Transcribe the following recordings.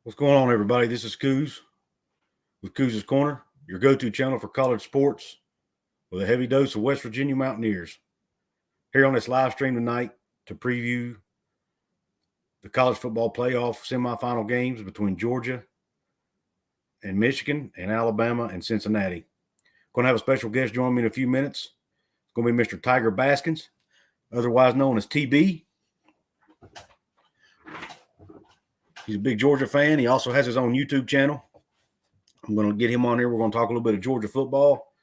What's going on, everybody? This is Coos with Coos' Corner, your go-to channel for college sports with a heavy dose of West Virginia Mountaineers. Here on this live stream tonight to preview the college football playoff semifinal games between Georgia and Michigan and Alabama and Cincinnati. Going to have a special guest join me in a few minutes. It's going to be Mr. Tiger Baskins, otherwise known as TB. He's a big Georgia fan. He also has his own YouTube channel. I'm going to get him on here. We're going to talk a little bit of Georgia football,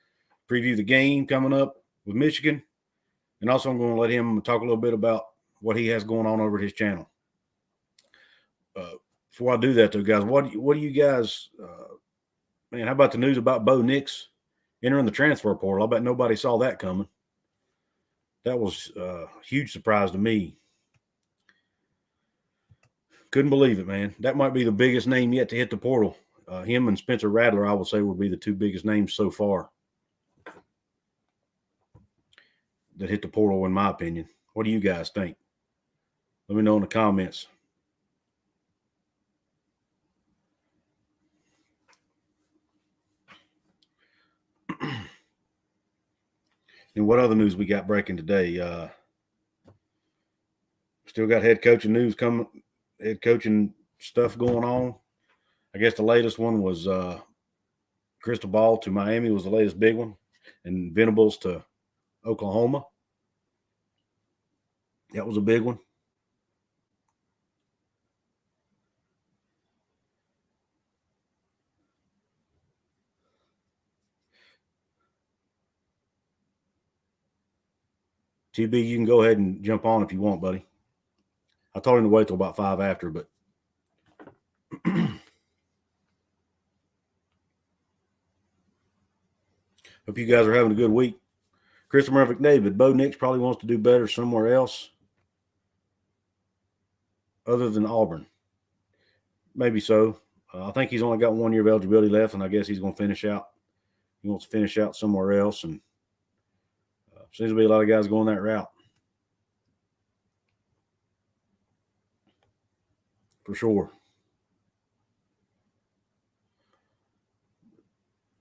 preview the game coming up with Michigan, and also I'm going to let him talk a little bit about what he has going on over at his channel. Before I do that, though, guys, what do you guys man, how about the news about Bo Nix entering the transfer portal? I bet nobody saw that coming. That was a huge surprise to me. Couldn't believe it, man. That might be the biggest name yet to hit the portal. Him and Spencer Rattler, I would say, would be the two biggest names so far that hit the portal, in my opinion. What do you guys think? Let me know in the comments. And what other news we got breaking today? Still got head coaching news coming, head coaching stuff going on. I guess the latest one was Cristobal to Miami was the latest big one, and Venables to Oklahoma. That was a big one. TB, you can go ahead and jump on if you want, buddy. I told him to wait till about 5 after, but hope you guys are having a good week. Christopher McDavid, Bo Nix probably wants to do better somewhere else other than Auburn. Maybe so. I think he's only got 1 year of eligibility left, and I guess he's going to finish out. He wants to finish out somewhere else, and seems to be a lot of guys going that route. For sure.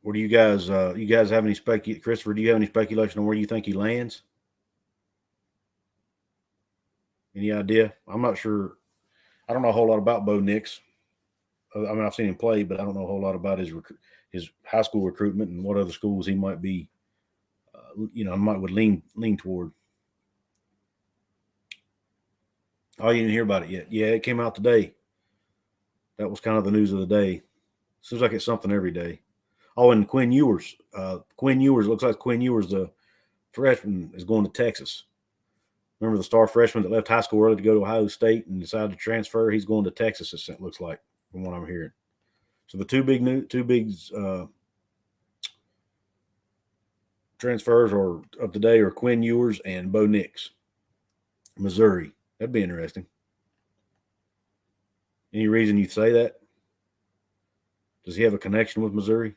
What do you guys have any Christopher, do you have any speculation on where you think he lands? Any idea? I'm not sure. I don't know a whole lot about Bo Nix. I mean, I've seen him play, but I don't know a whole lot about his high school recruitment and what other schools he might be, would lean toward. Oh, you didn't hear about it yet? Yeah, it came out today. That was kind of the news of the day. Seems like it's something every day. Oh, and Quinn Ewers. Looks like Quinn Ewers, the freshman, is going to Texas. Remember the star freshman that left high school early to go to Ohio State and decided to transfer? He's going to Texas, it looks like, from what I'm hearing. So the two big transfers of the day are Quinn Ewers and Bo Nix, Missouri. That'd be interesting. Any reason you say that? Does he have a connection with Missouri?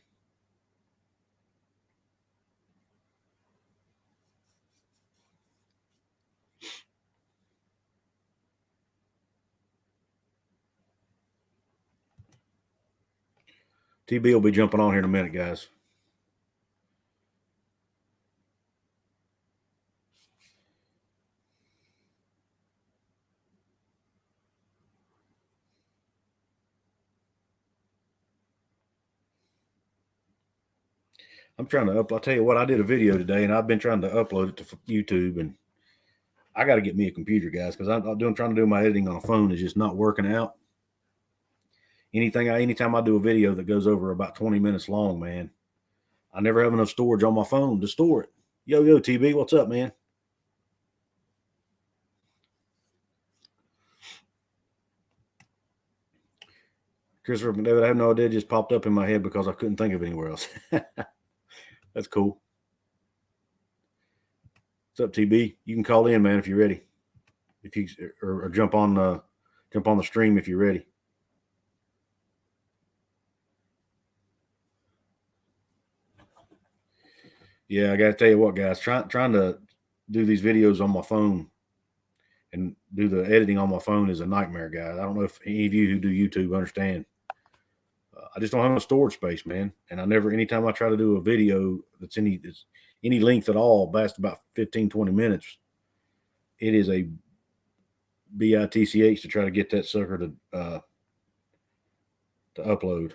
TB will be jumping on here in a minute, guys. I'm trying to I'll tell you what, I did a video today, and I've been trying to upload it to YouTube, and I got to get me a computer, guys, because trying to do my editing on a phone is just not working out. Anytime I do a video that goes over about 20 minutes long, man, I never have enough storage on my phone to store it. Yo, TB, what's up, man? Christopher McDavid, I have no idea. It just popped up in my head because I couldn't think of anywhere else. That's cool. What's up, TB? You can call in, man, if you're ready. If you or jump on the stream if you're ready. Yeah, I got to tell you what, guys. Trying to do these videos on my phone and do the editing on my phone is a nightmare, guys. I don't know if any of you who do YouTube understand. I just don't have enough storage space, man. And anytime I try to do a video that's any length at all, past about 15, 20 minutes, it is a bitch to try to get that sucker to upload.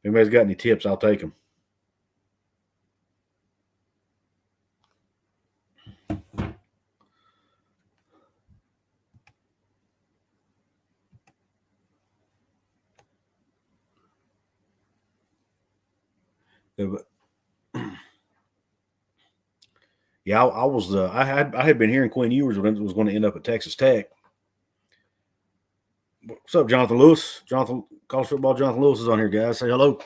If anybody's got any tips, I'll take them. Yeah, I had been hearing Quinn Ewers was going to end up at Texas Tech. What's up, Jonathan Lewis? College football Jonathan Lewis is on here, guys. Say hello.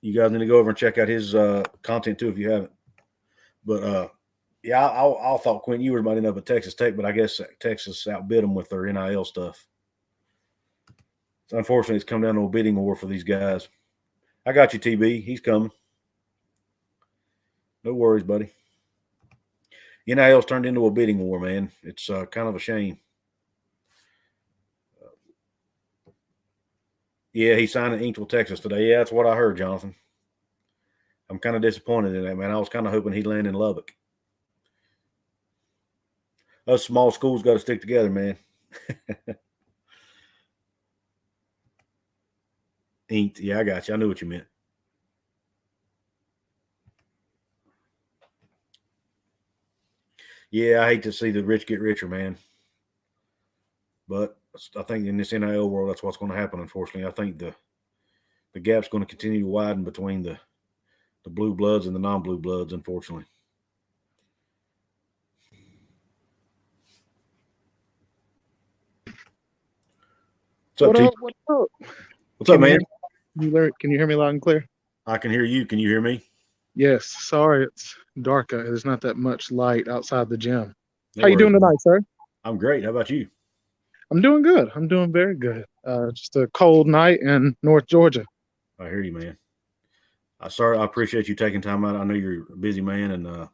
You guys need to go over and check out his content too if you haven't. But yeah, I thought Quinn Ewers might end up at Texas Tech, but I guess Texas outbid them with their NIL stuff. So unfortunately, it's come down to a bidding war for these guys. I got you, TB. He's coming. No worries, buddy. NIL's turned into a bidding war, man. It's kind of a shame. Yeah, he signed at Inkville, Texas today. Yeah, that's what I heard, Jonathan. I'm kind of disappointed in that, man. I was kind of hoping he'd land in Lubbock. Us small schools got to stick together, man. Inked. Yeah, I got you. I knew what you meant. Yeah, I hate to see the rich get richer, man. But I think in this NIL world, that's what's going to happen, unfortunately. I think the gap's going to continue to widen between the blue bloods and the non-blue bloods, unfortunately. What up? What's up? What's up, man? Can you hear me loud and clear? I can hear you. Can you hear me? Yes. Sorry, it's dark. There's not that much light outside the gym. How you doing tonight, sir? I'm great. How about you? I'm doing good. I'm doing very good. Just a cold night in North Georgia. I hear you, man. I appreciate you taking time out. I know you're a busy man, and I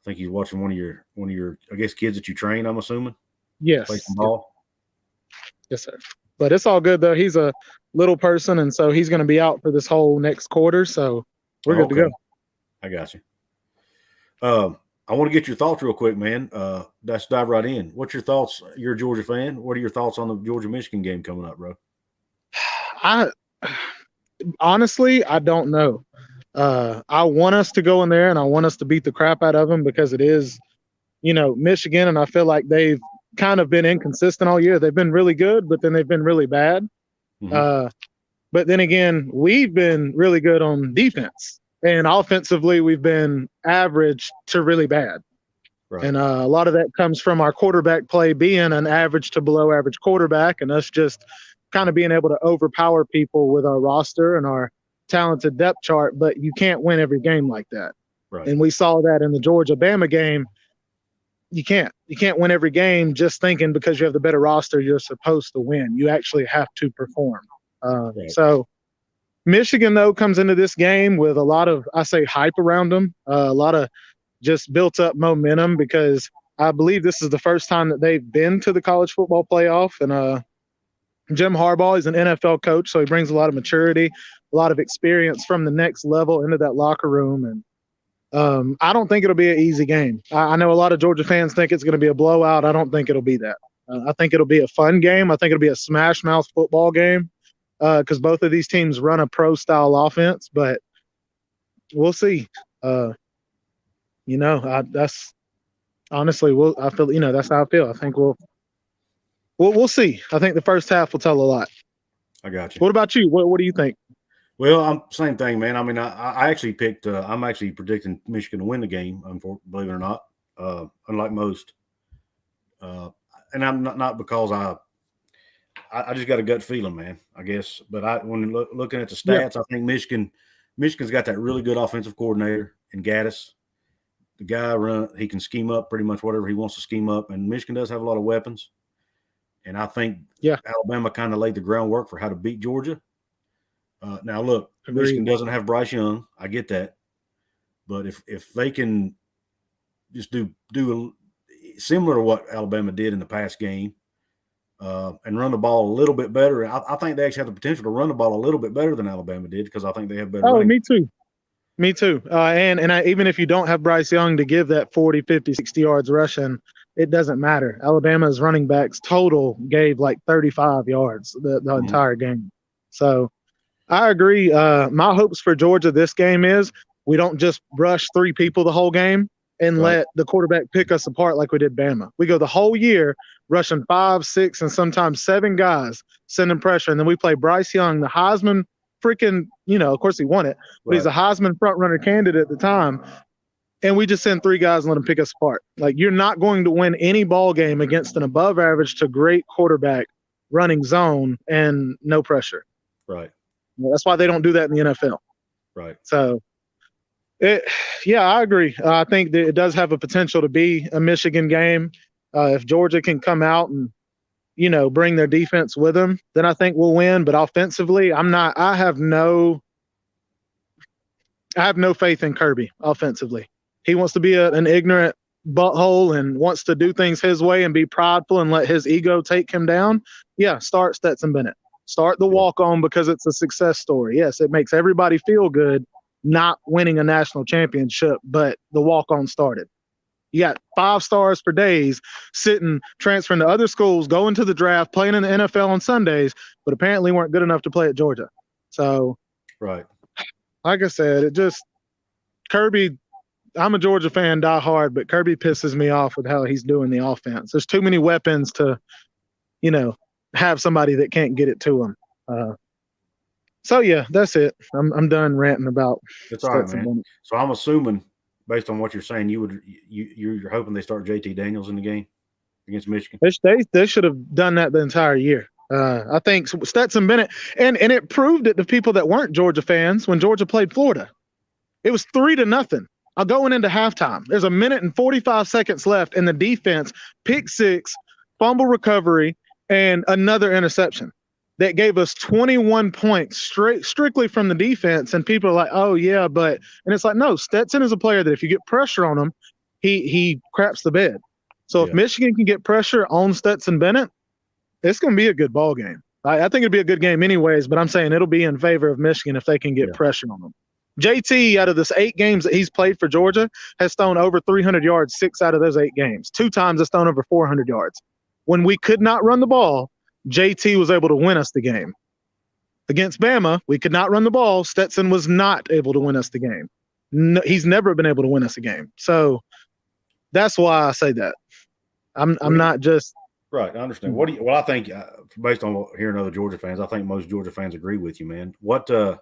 think he's watching one of your I guess kids that you train. I'm assuming. Yes. Play some ball. Yes, sir. But it's all good though. He's a little person, and so he's going to be out for this whole next quarter. So we're good to go. I got you. I want to get your thoughts real quick, man. Let's dive right in. What's your thoughts? You're a Georgia fan. What are your thoughts on the Georgia-Michigan game coming up, bro? Honestly, I don't know. I want us to go in there and I want us to beat the crap out of them because it is, Michigan, and I feel like they've kind of been inconsistent all year. They've been really good, but then they've been really bad. Mm-hmm. But then again, we've been really good on defense. And offensively, we've been average to really bad. Right. And a lot of that comes from our quarterback play being an average to below average quarterback and us just kind of being able to overpower people with our roster and our talented depth chart. But you can't win every game like that. Right. And we saw that in the Georgia-Bama game. You can't win every game just thinking because you have the better roster, you're supposed to win. You actually have to perform. Right. So Michigan, though, comes into this game with a lot of, I say, hype around them, a lot of just built up momentum because I believe this is the first time that they've been to the college football playoff. And Jim Harbaugh is an NFL coach, so he brings a lot of maturity, a lot of experience from the next level into that locker room. And I don't think it'll be an easy game. I know a lot of Georgia fans think it's going to be a blowout. I don't think it'll be that. I think it'll be a fun game. I think it'll be a smash-mouth football game. Because both of these teams run a pro-style offense, but we'll see. That's honestly, I feel, that's how I feel. I think we'll see. I think the first half will tell a lot. I got you. What about you? What do you think? Well, same thing, man. I mean, I actually picked. I'm actually predicting Michigan to win the game. Believe it or not, unlike most. And I'm not because I just got a gut feeling, man, I guess. But when looking at the stats, I think Michigan's got that really good offensive coordinator in Gaddis. The guy he can scheme up pretty much whatever he wants to scheme up. And Michigan does have a lot of weapons. And I think Alabama kind of laid the groundwork for how to beat Georgia. Now, look, Agreed. Michigan doesn't have Bryce Young. I get that. But if they can just do similar to what Alabama did in the past game and run the ball a little bit better, I think they actually have the potential to run the ball a little bit better than Alabama did because I think they have better running. Me too. Me too. Even if you don't have Bryce Young to give that 40, 50, 60 yards rushing, it doesn't matter. Alabama's running backs total gave like 35 yards the entire game. So I agree. My hopes for Georgia this game is we don't just rush 3 people the whole game and let the quarterback pick us apart like we did Bama. We go the whole year rushing 5, 6, and sometimes 7 guys, sending pressure. And then we play Bryce Young, the Heisman freaking, of course he won it, but he's a Heisman front runner candidate at the time. And we just send 3 guys and let them pick us apart. Like, you're not going to win any ball game against an above average to great quarterback running zone and no pressure. Right. That's why they don't do that in the NFL. Right. So, I agree. I think that it does have a potential to be a Michigan game. If Georgia can come out and, bring their defense with them, then I think we'll win. But offensively, I have no faith in Kirby offensively. He wants to be an ignorant butthole and wants to do things his way and be prideful and let his ego take him down. Yeah, start Stetson Bennett. Start the walk-on because it's a success story. Yes, it makes everybody feel good not winning a national championship, but the walk-on started. You got 5 stars for days sitting, transferring to other schools, going to the draft, playing in the NFL on Sundays, but apparently weren't good enough to play at Georgia. So, right. Like I said, Kirby, I'm a Georgia fan, die hard, but Kirby pisses me off with how he's doing the offense. There's too many weapons to, have somebody that can't get it to him. So yeah, that's it. I'm done ranting about. That's all right, man. So I'm assuming, based on what you're saying, you're hoping they start JT Daniels in the game against Michigan. They should have done that the entire year. I think Stetson Bennett, and it proved it to people that weren't Georgia fans when Georgia played Florida. It was 3-0. I'm going into halftime. There's 1 minute and 45 seconds left, and the defense pick 6, fumble recovery, and another interception that gave us 21 points strictly from the defense. And people are like, oh yeah, and it's like, no, Stetson is a player that if you get pressure on him, he craps the bed. So if Michigan can get pressure on Stetson Bennett, it's going to be a good ball game. I think it'll be a good game anyways, but I'm saying it'll be in favor of Michigan if they can get pressure on them. JT, out of this 8 games that he's played for Georgia, has thrown over 300 yards 6 out of those 8 games. 2 times has thrown over 400 yards. When we could not run the ball, JT was able to win us the game. Against Bama, we could not run the ball. Stetson was not able to win us the game. No, he's never been able to win us a game. So that's why I say that. I'm not just right. I understand. I think based on hearing other Georgia fans, I think most Georgia fans agree with you, man. What do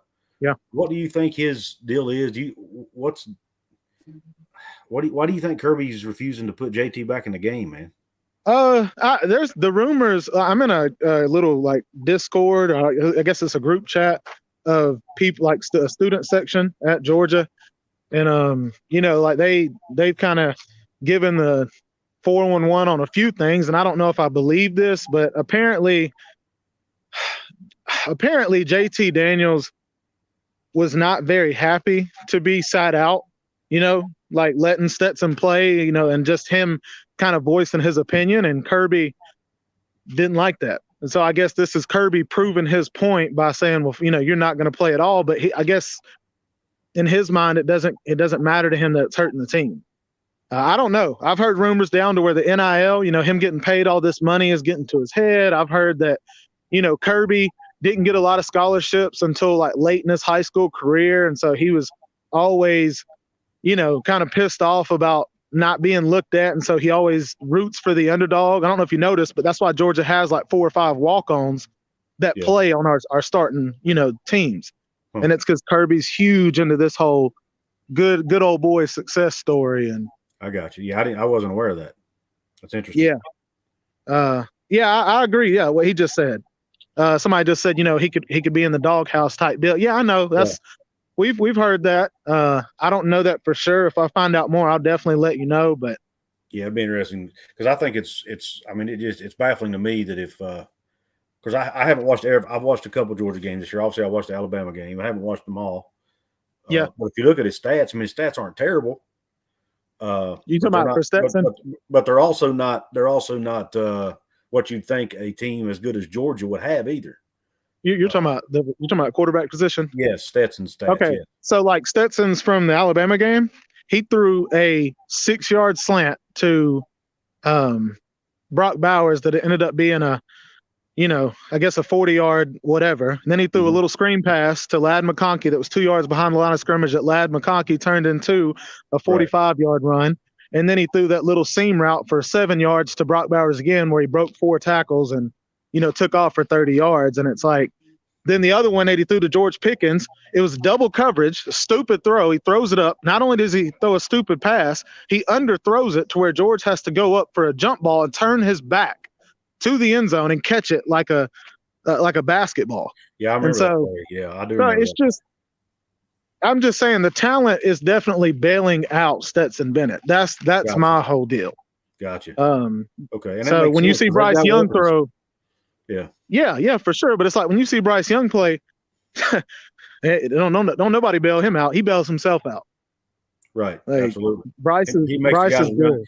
you think his deal is? Why do you think Kirby's refusing to put JT back in the game, man? There's the rumors. I'm in a little like Discord. I guess it's a group chat of people, like a student section at Georgia, and like they've kind of given the 411 on a few things, and I don't know if I believe this, but apparently JT Daniels was not very happy to be sat out. Like letting Stetson play, and just him kind of voicing his opinion, and Kirby didn't like that. And so I guess this is Kirby proving his point by saying, well, you're not going to play at all. But I guess in his mind, it doesn't matter to him that it's hurting the team. I don't know. I've heard rumors down to where the NIL, him getting paid all this money is getting to his head. I've heard that, Kirby didn't get a lot of scholarships until like late in his high school career. And so he was always, kind of pissed off about not being looked at. And so he always roots for the underdog. I don't know if you noticed, but that's why Georgia has like 4 or 5 walk-ons that play on our starting, teams. And it's because Kirby's huge into this whole good old boy success story. And I got you. Yeah, I wasn't aware of that. That's interesting. Yeah. I agree. Yeah, what he just said. Somebody just said, he could be in the doghouse type deal. Yeah, I know. That's we've heard that. I don't know that for sure. If I find out more, I'll definitely let you know. But yeah, it'd be interesting because I think it's baffling to me that if because I haven't watched I've watched a couple Georgia games this year. Obviously, I watched the Alabama game. I haven't watched them all. Yeah. But if you look at his stats, I mean, his stats aren't terrible. You talking about for Stetson? But they're also not. They're also not what you'd think a team as good as Georgia would have either. You're talking about quarterback position? Yes, Stetson's stats. Okay, yes. So like Stetson's from the Alabama game, he threw a 6-yard slant to Brock Bowers that ended up being a 40-yard whatever. And then he threw a little screen pass to Ladd McConkey that was 2 yards behind the line of scrimmage that Ladd McConkey turned into a 45-yard run. And then he threw that little seam route for 7 yards to Brock Bowers again, where he broke 4 tackles and, took off for 30 yards. And it's like, then the other one that he threw to George Pickens, it was double coverage, a stupid throw. He throws it up. Not only does he throw a stupid pass, he underthrows it to where George has to go up for a jump ball and turn his back to the end zone and catch it like a basketball. Yeah, I remember that play. Yeah, I do remember it's that. I'm just saying the talent is definitely bailing out Stetson Bennett. That's gotcha. My whole deal. Gotcha. Okay. And so when you see Bryce Young throw, yeah, for sure. But it's like when you see Bryce Young play, don't nobody bail him out. He bails himself out. Right. Like, absolutely. Bryce is good.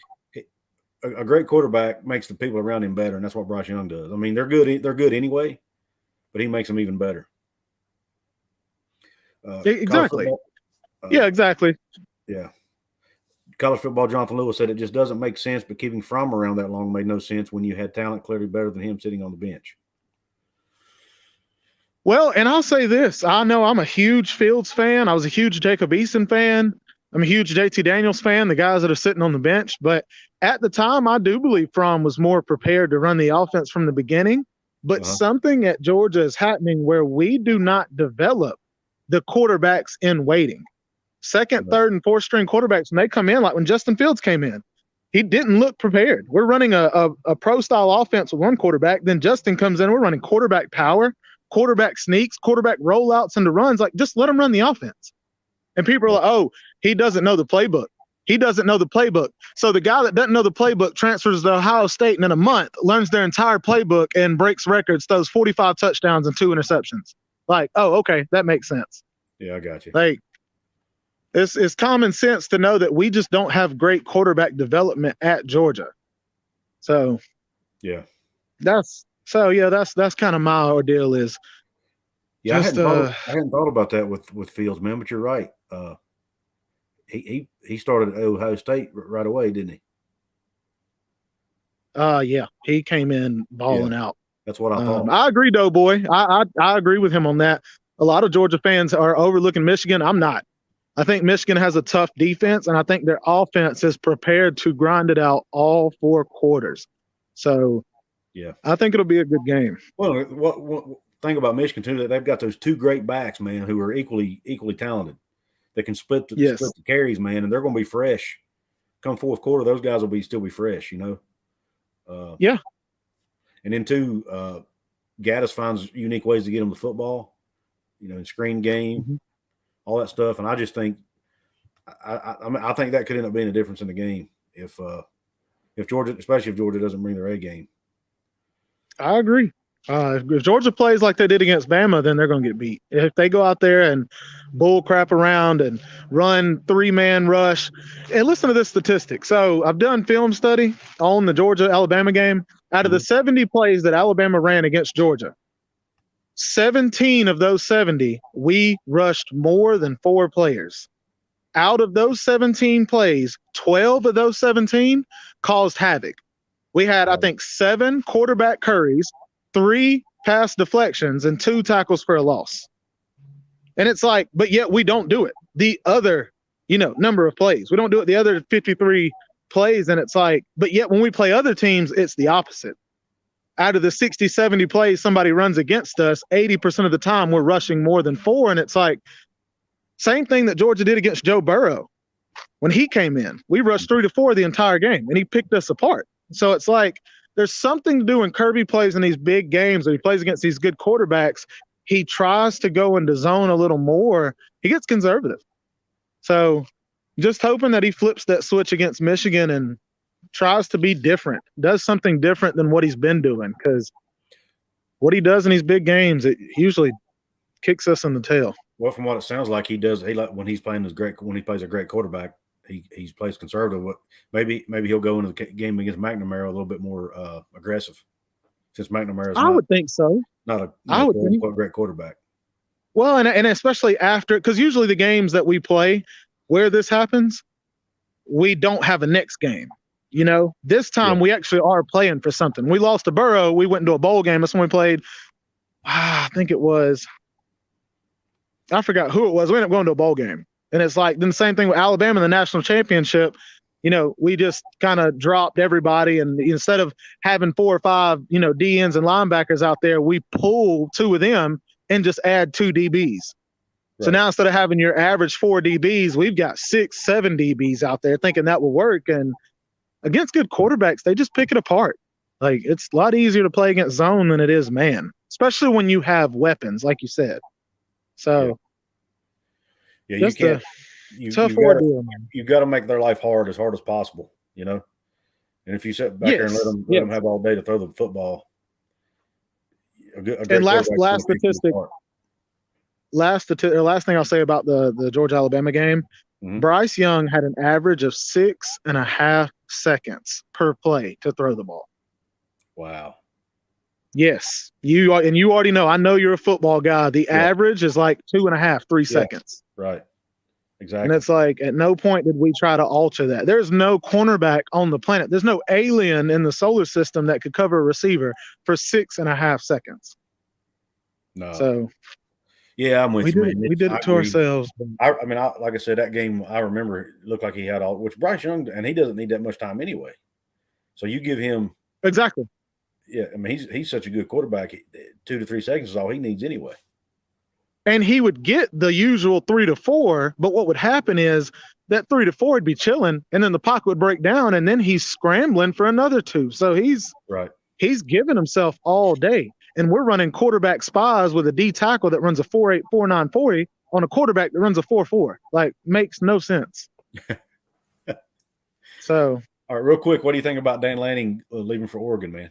A great quarterback makes the people around him better, and that's what Bryce Young does. I mean, they're good. They're good anyway, but he makes them even better. Exactly. Exactly. Yeah. College football, Jonathan Lewis said it just doesn't make sense, but keeping Fromm around that long made no sense when you had talent clearly better than him sitting on the bench. Well, and I'll say this. I know I'm a huge Fields fan. I was a huge Jacob Eason fan. I'm a huge JT Daniels fan, the guys that are sitting on the bench. But at the time, I do believe Fromm was more prepared to run the offense from the beginning. But something at Georgia is happening where we do not develop the quarterbacks in waiting. Second, third, and fourth string quarterbacks, when they come in, like when Justin Fields came in, he didn't look prepared. We're running a pro-style offense with one quarterback. Then Justin comes in, we're running quarterback power, quarterback sneaks, quarterback rollouts into runs. Like, just let him run the offense. And people are like, oh, he doesn't know the playbook. He doesn't know the playbook. So the guy that doesn't know the playbook transfers to Ohio State and in a month learns their entire playbook and breaks records, throws 45 touchdowns and 2 interceptions. Like, oh, okay, that makes sense. Yeah, I got you. Like, it's common sense to know that we just don't have great quarterback development at Georgia. So, yeah, that's kind of my ordeal is. Yeah, I hadn't thought about that with Fields, man, but you're right. He started at Ohio State right away, didn't he? Yeah, he came in balling out. That's what I thought. I agree, Doughboy. I agree with him on that. A lot of Georgia fans are overlooking Michigan. I'm not. I think Michigan has a tough defense, and I think their offense is prepared to grind it out all 4 quarters. So, yeah, I think it'll be a good game. Well, what thing about Michigan too, that they've got those 2 great backs, man, who are equally talented. They can split the carries, man, and they're going to be fresh. Come fourth quarter, those guys will still be fresh, Yeah. And then too, Gaddis finds unique ways to get them the football, in screen game, all that stuff. And I just think, I think that could end up being a difference in the game if Georgia, especially if Georgia doesn't bring their A game. I agree. If Georgia plays like they did against Bama, then they're going to get beat. If they go out there and bull crap around and run 3-man rush, and listen to this statistic. So I've done film study on the Georgia-Alabama game. Out of the 70 plays that Alabama ran against Georgia, 17 of those 70, we rushed more than 4 players. Out of those 17 plays, 12 of those 17 caused havoc. We had, I think, 7 quarterback curries, 3 pass deflections, and 2 tackles for a loss. And it's like, but yet we don't do it. The other, number of plays. We don't do it the other 53 plays, and it's like, but yet when we play other teams, it's the opposite. Out of the 60, 70 plays somebody runs against us, 80% of the time we're rushing more than 4, and it's like, same thing that Georgia did against Joe Burrow. When he came in, we rushed 3 to 4 the entire game, and he picked us apart. So it's like, there's something to do when Kirby plays in these big games, or he plays against these good quarterbacks. He tries to go into zone a little more. He gets conservative. So just hoping that he flips that switch against Michigan and tries to be different, does something different than what he's been doing. Because what he does in these big games, it usually kicks us in the tail. Well, from what it sounds like, he does. He like when he's playing when he plays a great quarterback, he plays conservative. Maybe he'll go into the game against McNamara a little bit more aggressive, since McNamara is I would think so. Not a I would think great quarterback. Well, and especially after, because usually the games that we play where this happens, we don't have a next game. You know, this time we actually are playing for something. We lost to Burrow. We went into a bowl game. That's when we played. I think it was. I forgot who it was. We ended up going to a bowl game. And it's like then the same thing with Alabama in the national championship. You know, we just kind of dropped everybody. And instead of having 4 or 5, you know, DNs and linebackers out there, we pull 2 of them and just add 2 DBs. Right. So now instead of having your average 4 DBs, we've got 6, 7 DBs out there thinking that will work. And against good quarterbacks, they just pick it apart. Like, it's a lot easier to play against zone than it is man, especially when you have weapons, like you said. So, you can't. Tough ordeal. You've got to make their life hard as possible, you know. And if you sit back there and let them have all day to throw the football, and last statistic, last thing I'll say about the Georgia Alabama game, Bryce Young had an average of 6.5 seconds per play to throw the ball. Wow. Yes, you already know. I know you're a football guy. The average is like 2.5, 3 seconds. Right. Exactly. And it's like at no point did we try to alter that. There's no cornerback on the planet. There's no alien in the solar system that could cover a receiver for 6.5 seconds. No. So. Yeah, I'm with you, man. We did it to ourselves. I mean, like I said, that game, I remember it looked like he had all, which Bryce Young, and he doesn't need that much time anyway. So you give him. Exactly. Yeah, I mean, he's such a good quarterback. 2 to 3 seconds is all he needs anyway. And he would get the usual 3 to 4, but what would happen is that 3 to 4 would be chilling, and then the pocket would break down, and then he's scrambling for another 2. So he's giving himself all day. And we're running quarterback spies with a D tackle that runs a 4.8, 4.9 40 on a quarterback that runs a 4.4. Like, makes no sense. So. All right, real quick, what do you think about Dan Lanning leaving for Oregon, man?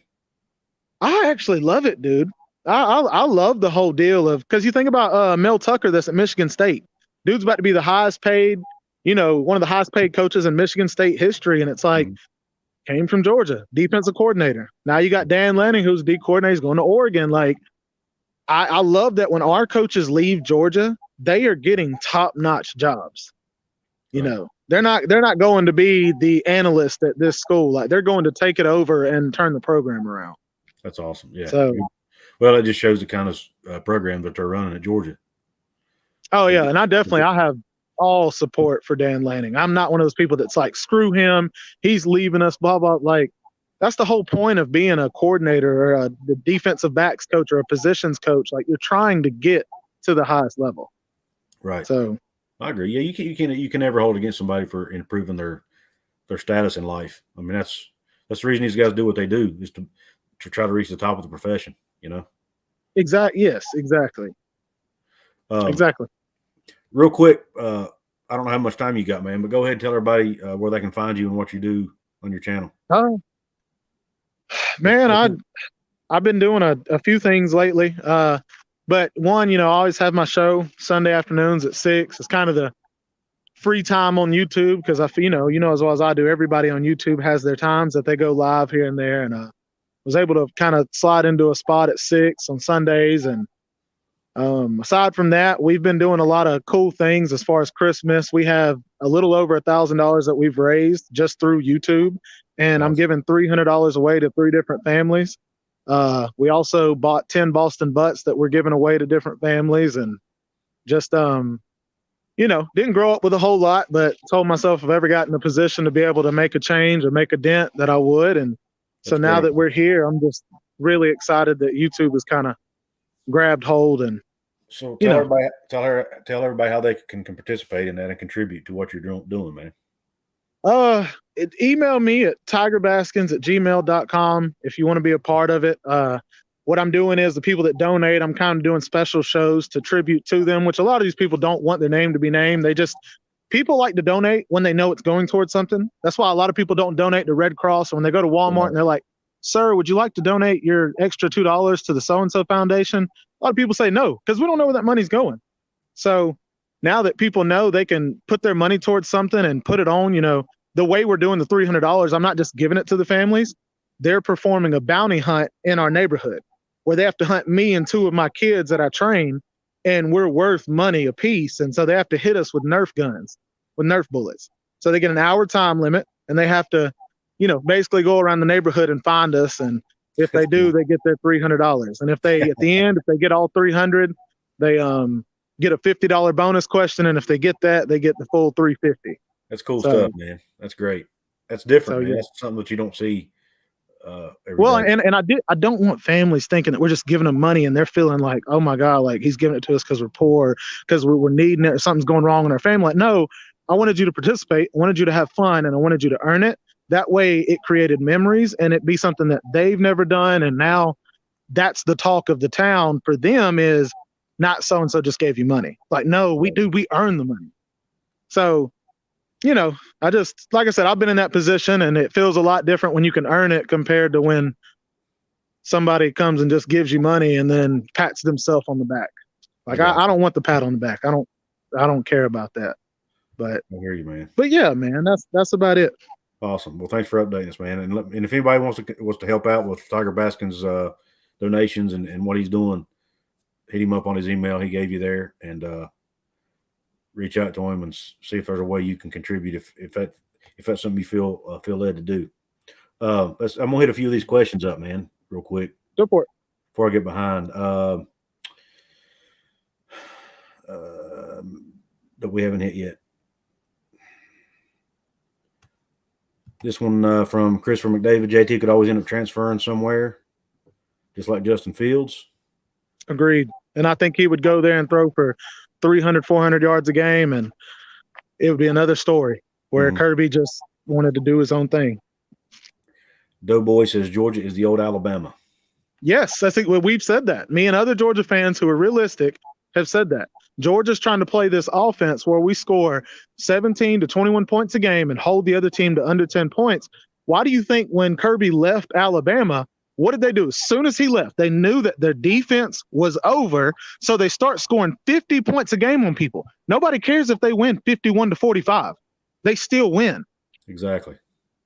I actually love it, dude. I love the whole deal of, because you think about Mel Tucker that's at Michigan State. Dude's about to be the highest paid, one of the highest paid coaches in Michigan State history. And it's like, came from Georgia, defensive coordinator. Now you got Dan Lanning, who's D coordinator, he's going to Oregon. Like, I love that when our coaches leave Georgia, they are getting top-notch jobs. You know, they're not going to be the analyst at this school. Like, they're going to take it over and turn the program around. That's awesome. Yeah. So, well, it just shows the kind of program that they're running at Georgia. Oh yeah, and I have all support for Dan Lanning. I'm not one of those people that's like, screw him, he's leaving us, blah blah. Like, that's the whole point of being a coordinator or the defensive backs coach or a positions coach. Like, you're trying to get to the highest level. Right. So I agree. Yeah, you can never hold against somebody for improving their status in life. I mean, that's the reason these guys do what they do, is to try to reach the top of the profession, you know? Exactly. Yes, exactly. Exactly. Real quick, I don't know how much time you got, man, but go ahead and tell everybody where they can find you and what you do on your channel. Man, I've been doing a few things lately. But one, I always have my show Sunday afternoons at 6. It's kind of the free time on YouTube, because as well as I do, everybody on YouTube has their times that they go live here and there. And was able to kind of slide into a spot at 6 on Sundays. And aside from that, we've been doing a lot of cool things as far as Christmas. We have a little over $1,000 that we've raised just through YouTube. And I'm giving $300 away to 3 different families. We also bought 10 Boston butts that we're giving away to different families, and just, didn't grow up with a whole lot, but told myself if I ever got in a position to be able to make a change or make a dent, that I would. And so now that we're here, I'm just really excited that YouTube has kind of grabbed hold. And so tell everybody how they can participate in that and contribute to what you're doing, man. Email me at tigerbaskins@gmail.com if you want to be a part of it. What I'm doing is the people that donate, I'm kind of doing special shows to tribute to them, which a lot of these people don't want their name to be named. People like to donate when they know it's going towards something. That's why a lot of people don't donate to Red Cross. Or when they go to Walmart and they're like, sir, would you like to donate your extra $2 to the so-and-so foundation? A lot of people say no, because we don't know where that money's going. So now that people know they can put their money towards something and put it on, the way we're doing the $300, I'm not just giving it to the families. They're performing a bounty hunt in our neighborhood where they have to hunt me and 2 of my kids that I train, and we're worth money a piece. And so they have to hit us with Nerf guns, with Nerf bullets. So they get an hour time limit, and they have to, basically go around the neighborhood and find us. And if they do, they get their $300. And if they, at the end, if they get all 300, they get a $50 bonus question. And if they get that, they get the full 350. That's cool stuff, man. That's great. That's different, man. Yeah. That's something that you don't see every day. And I don't want families thinking that we're just giving them money and they're feeling like, oh my God, like he's giving it to us because we're poor, because we're needing it, or something's going wrong in our family. Like, no, I wanted you to participate, I wanted you to have fun, and I wanted you to earn it. That way it created memories and it be something that they've never done. And now that's the talk of the town for them, is not so-and-so just gave you money. Like, no, we earn the money. So, I just, like I said, I've been in that position, and it feels a lot different when you can earn it compared to when somebody comes and just gives you money and then pats themselves on the back. Like, I don't want the pat on the back. I don't care about that. But I hear you, man. But yeah, man, that's about it. Awesome. Well, thanks for updating us, man. And if anybody wants to help out with Tiger Baskins donations and what he's doing, hit him up on his email he gave you there, and reach out to him and see if there's a way you can contribute if that's something you feel led to do. I'm gonna hit a few of these questions up, man, real quick. Go for it. Before I get behind, that we haven't hit yet. This one from Christopher McDavid. JT could always end up transferring somewhere, just like Justin Fields. Agreed. And I think he would go there and throw for 300, 400 yards a game, and it would be another story where Kirby just wanted to do his own thing. Doughboy says Georgia is the old Alabama. Yes, I think we've said that. Me and other Georgia fans who are realistic have said that. Georgia's trying to play this offense where we score 17 to 21 points a game and hold the other team to under 10 points. Why do you think when Kirby left Alabama, what did they do? As soon as he left, they knew that their defense was over, so they start scoring 50 points a game on people. Nobody cares if they win 51 to 45. They still win. Exactly.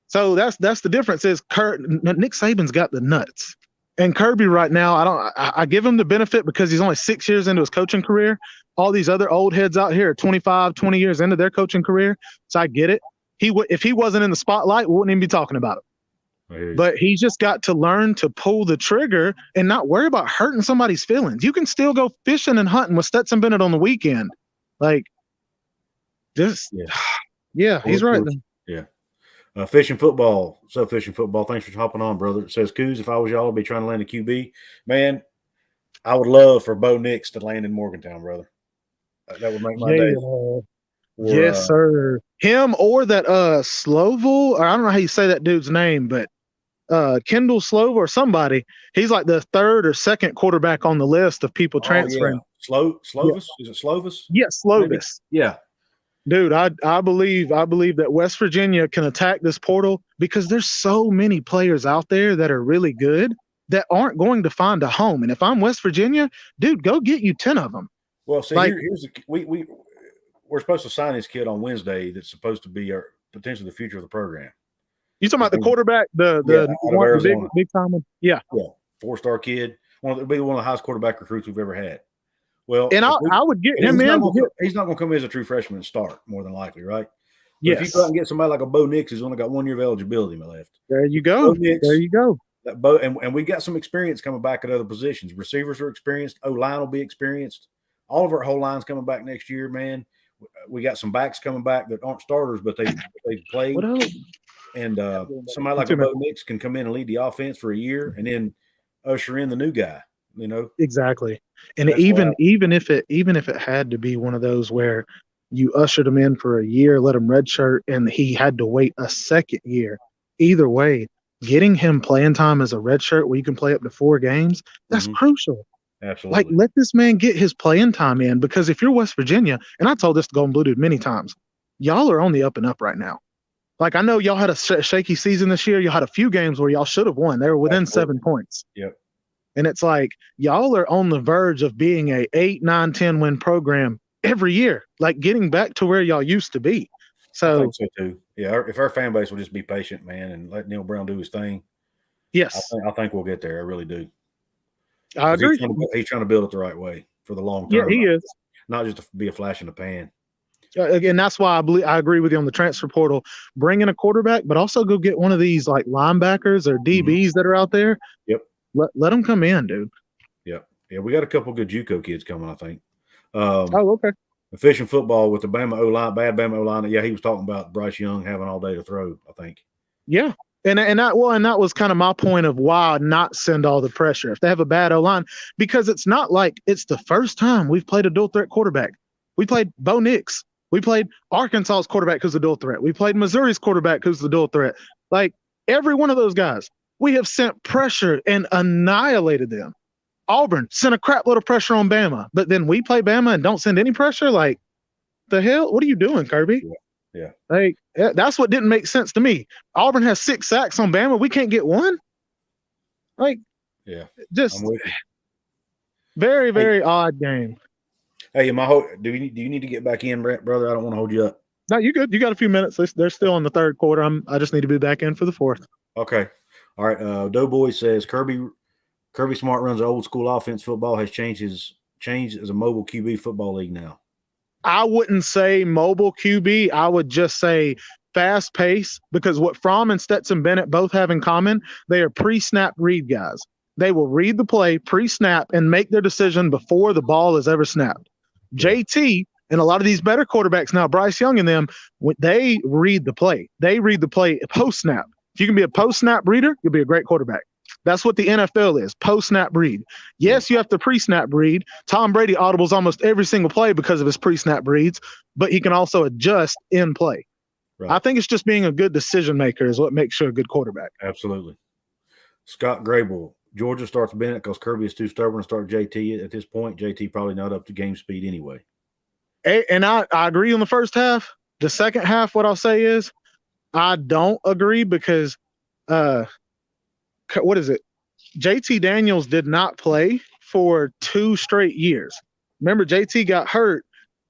So that's the difference. Is Nick Saban's got the nuts. And Kirby right now, I give him the benefit because he's only 6 years into his coaching career. All these other old heads out here are 25, 20 years into their coaching career. So I get it. If he wasn't in the spotlight, we wouldn't even be talking about it. But he's just got to learn to pull the trigger and not worry about hurting somebody's feelings. You can still go fishing and hunting with Stetson Bennett on the weekend. Like, just, yeah, he's right. Yeah. Fishing football. So fishing football. Thanks for hopping on, brother. It says, Coos, if I was y'all, I'd be trying to land a QB. Man, I would love for Bo Nix to land in Morgantown, brother. That would make my day. Yes, sir. Him or that Slovo, or I don't know how you say that dude's name, but Kendall Slovo or somebody. He's like the third or second quarterback on the list of people transferring. Slovis? Yeah. Is it Slovis? Yes, Slovis. Maybe? Yeah. Dude, I believe that West Virginia can attack this portal because there's so many players out there that are really good that aren't going to find a home. And if I'm West Virginia, dude, go get you 10 of them. Well, see, here's we're supposed to sign this kid on Wednesday that's supposed to be potentially the future of the program. You talking about the quarterback, the big time one? Yeah. Yeah. 4-star kid. He'll be one of the highest quarterback recruits we've ever had. Well, and I would get him in. He's not going to come in as a true freshman and start, more than likely, right? Yes. If you go out and get somebody like a Bo Nix who's only got 1 year of eligibility left. There you go. There you go. And we got some experience coming back at other positions. Receivers are experienced. O-line will be experienced. All of our whole line's coming back next year, man. We got some backs coming back that aren't starters, but they've played. And somebody like a Bo Nix can come in and lead the offense for a year and then usher in the new guy. Exactly. And even if it had to be one of those where you ushered him in for a year, let him redshirt, and he had to wait a second year, either way, getting him playing time as a redshirt where you can play up to 4 games, that's crucial. Absolutely. Like, let this man get his playing time in, because if you're West Virginia, and I told this to Golden Blue Dude many times, y'all are on the up and up right now. Like, I know y'all had a shaky season this year. You had a few games where y'all should have won. They were within Absolutely. 7 points. Yep. And it's like, y'all are on the verge of being a 8, 9, 10 win program every year, like getting back to where y'all used to be. I So, think so too. Yeah, if our fan base will just be patient, man, and let Neil Brown do his thing, yes, I think we'll get there. I really do. I agree. He's trying to build it the right way for the long Yeah, term. he is. Not just to be a flash in the pan. Again, that's why I agree with you on the transfer portal. Bring in a quarterback, but also go get one of these like linebackers or DBs that are out there. Yep. Let them come in, dude. Yep. Yeah, we got a couple good JUCO kids coming, I think. Okay. Fishing football with the Bama O-line, bad Bama O-line. Yeah, he was talking about Bryce Young having all day to throw, I think. Yeah. And that was kind of my point of why not send all the pressure if they have a bad O-line, because it's not like it's the first time we've played a dual threat quarterback. We played Bo Nix. We played Arkansas's quarterback who's a dual threat. We played Missouri's quarterback who's the dual threat. Like, every one of those guys, we have sent pressure and annihilated them. Auburn sent a crap load of pressure on Bama, but then we play Bama and don't send any pressure. Like, the hell? What are you doing, Kirby? Yeah. Like, that's what didn't make sense to me. Auburn has 6 sacks on Bama. We can't get one. Like, yeah, just very, very odd game. Hey, do you need to get back in, brother? I don't want to hold you up. No, you good. You got a few minutes. They're still in the third quarter. I just need to be back in for the fourth. Okay. All right. Doughboy says Kirby Smart runs an old school offense. Football has changed as a mobile QB football league now. I wouldn't say mobile QB. I would just say fast pace, because what Fromm and Stetson Bennett both have in common, they are pre-snap read guys. They will read the play pre-snap and make their decision before the ball is ever snapped. Yeah. JT and a lot of these better quarterbacks now, Bryce Young and them, they read the play. They read the play post-snap. If you can be a post-snap reader, you'll be a great quarterback. That's what the NFL is, post-snap read. Yes, you have to pre-snap read. Tom Brady audibles almost every single play because of his pre-snap reads, but he can also adjust in play. Right. I think it's just being a good decision maker is what makes you a good quarterback. Absolutely. Scott Grable, Georgia starts Bennett because Kirby is too stubborn to start JT at this point. JT probably not up to game speed anyway. And I agree on the first half. The second half, what I'll say is I don't agree because what is it? JT Daniels did not play for 2 straight years. Remember, JT got hurt.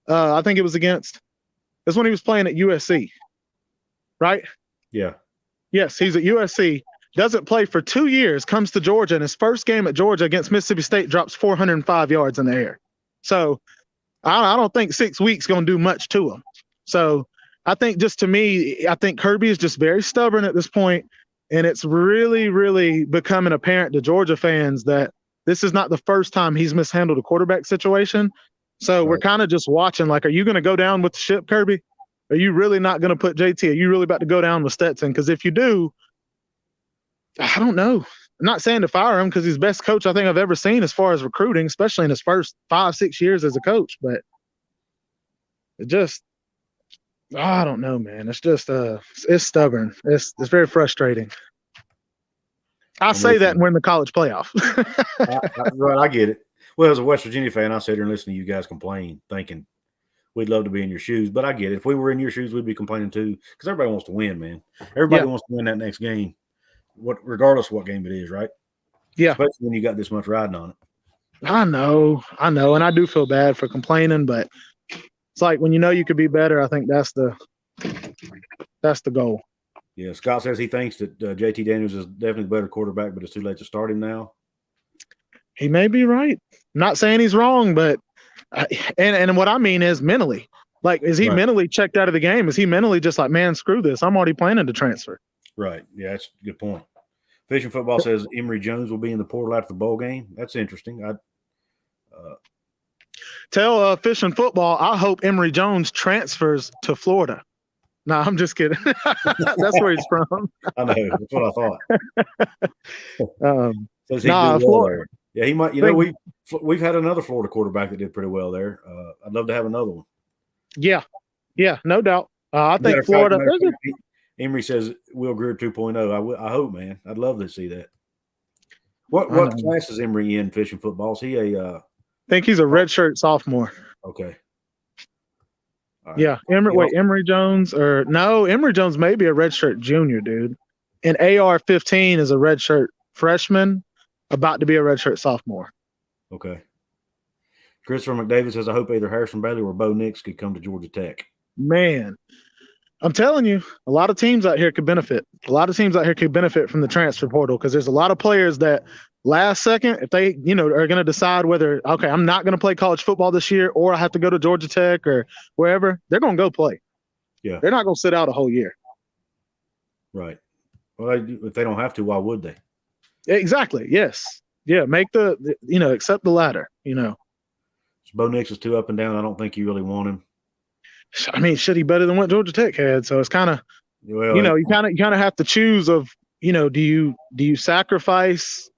I think it was when he was playing at USC, right? Yeah. Yes, he's at USC. Doesn't play for 2 years, comes to Georgia, and his first game at Georgia against Mississippi State drops 405 yards in the air. So I don't think 6 weeks going to do much to him. So I think I think Kirby is just very stubborn at this point. And it's really, really becoming apparent to Georgia fans that this is not the first time he's mishandled a quarterback situation. So We're kind of just watching, like, are you going to go down with the ship, Kirby? Are you really not going to put JT? Are you really about to go down with Stetson? Because if you do, I don't know. I'm not saying to fire him because he's the best coach I think I've ever seen as far as recruiting, especially in his first 5-6 years as a coach. But it just, I don't know, man. It's just it's stubborn. It's very frustrating. I say that and win the college playoff. Right, I get it. Well, as a West Virginia fan, I sit here and listen to you guys complain, thinking we'd love to be in your shoes. But I get it. If we were in your shoes, we'd be complaining too, because everybody wants to win, man. Everybody wants to win that next game, regardless of what game it is, right? Yeah. Especially when you got this much riding on it. I know, and I do feel bad for complaining, but it's like when you know you could be better. I think that's the goal. Yeah, Scott says he thinks that JT Daniels is definitely the better quarterback, but it's too late to start him now. He may be right. I'm not saying he's wrong, but and what I mean is mentally. Like, is he mentally checked out of the game? Is he mentally just like, man, screw this? I'm already planning to transfer. Right. Yeah, that's a good point. Fishing Football says Emory Jones will be in the portal after the bowl game. That's interesting. Tell Fishing Football, I hope Emory Jones transfers to Florida. No, I'm just kidding. That's where he's from. I know. That's what I thought. Says he Florida. Yeah, he might. You know, we've had another Florida quarterback that did pretty well there. I'd love to have another one. Yeah, no doubt. I think Florida. Emory says Will Greer 2.0. I hope, man. I'd love to see that. What class is Emory in Fishing Football? Is he a? I think he's a redshirt sophomore. Okay. All right. Yeah. Emory Jones Emory Jones may be a redshirt junior, dude. And AR-15 is a redshirt freshman, about to be a redshirt sophomore. Okay. Christopher McDavid says, I hope either Harrison Bailey or Bo Nix could come to Georgia Tech. Man, I'm telling you, a lot of teams out here could benefit. A lot of teams out here could benefit from the transfer portal because there's a lot of players that last second, if they, are going to decide whether, okay, I'm not going to play college football this year or I have to go to Georgia Tech or wherever, they're going to go play. Yeah. They're not going to sit out a whole year. Right. Well, if they don't have to, why would they? Exactly. Yes. Yeah. Make accept the latter, So Bo Nix is too up and down. I don't think you really want him. I mean, shit, he better than what Georgia Tech had. So it's kind of, well, you kind of have to choose of, do you sacrifice?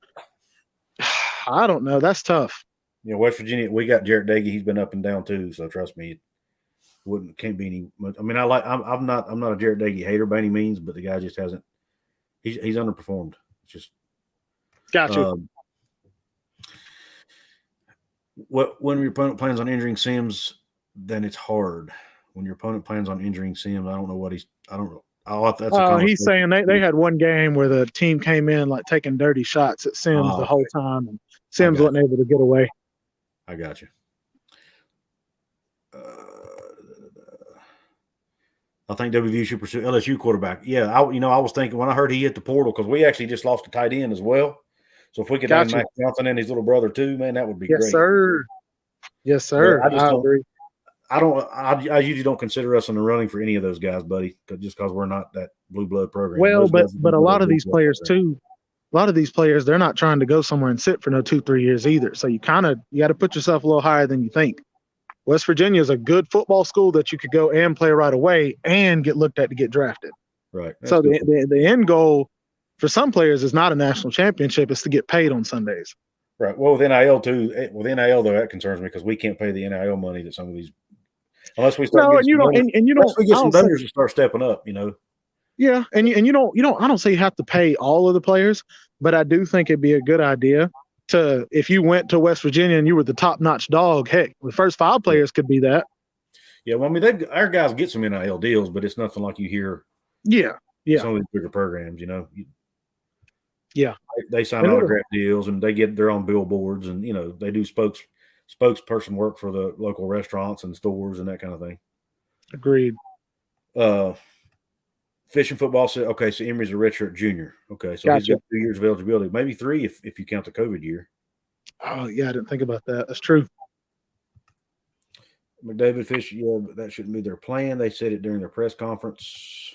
I don't know. That's tough. West Virginia, we got Jarrett Dagey. He's been up and down too. So trust me, can't be any much. I mean, I'm not a Jarrett Dagey hater by any means, but the guy just hasn't. He's underperformed. It's just gotcha. When your opponent plans on injuring Sims, then it's hard. When your opponent plans on injuring Sims, I don't know what I don't know. That's he's saying they had one game where the team came in like taking dirty shots at Sims the whole time, and Sims wasn't able to get away. I got you. I think WVU should pursue LSU quarterback. Yeah, I was thinking when I heard he hit the portal because we actually just lost a tight end as well. So if we could add Max Johnson and his little brother too, man, that would be great. Yes, sir. I agree. I usually don't consider us in the running for any of those guys, buddy, just because we're not that blue blood program. Well, but a lot of these players too. A lot of these players, they're not trying to go somewhere and sit for no 2-3 years either. So you got to put yourself a little higher than you think. West Virginia is a good football school that you could go and play right away and get looked at to get drafted. Right. So the end goal for some players is not a national championship; it's to get paid on Sundays. Right. Well, with NIL too. With NIL though, that concerns me because we can't pay the NIL money that some of these, unless we start. Unless we get some vendors to start stepping up, Yeah, and you don't. I don't say you have to pay all of the players, but I do think it'd be a good idea to, if you went to West Virginia and you were the top-notch dog, heck, the first 5 players could be that. Yeah, well, I mean, our guys get some NIL deals, but it's nothing like you hear. Yeah. Some of these bigger programs, Yeah. They sign autograph deals and they get their own billboards and, they do spokesperson work for the local restaurants and stores and that kind of thing. Agreed. Fishing football said, okay, so Emory's a redshirt junior. Okay, so He's got 2 years of eligibility, maybe 3 if you count the COVID year. Oh, yeah, I didn't think about that. That's true. McDavid Fish, but that shouldn't be their plan. They said it during their press conference.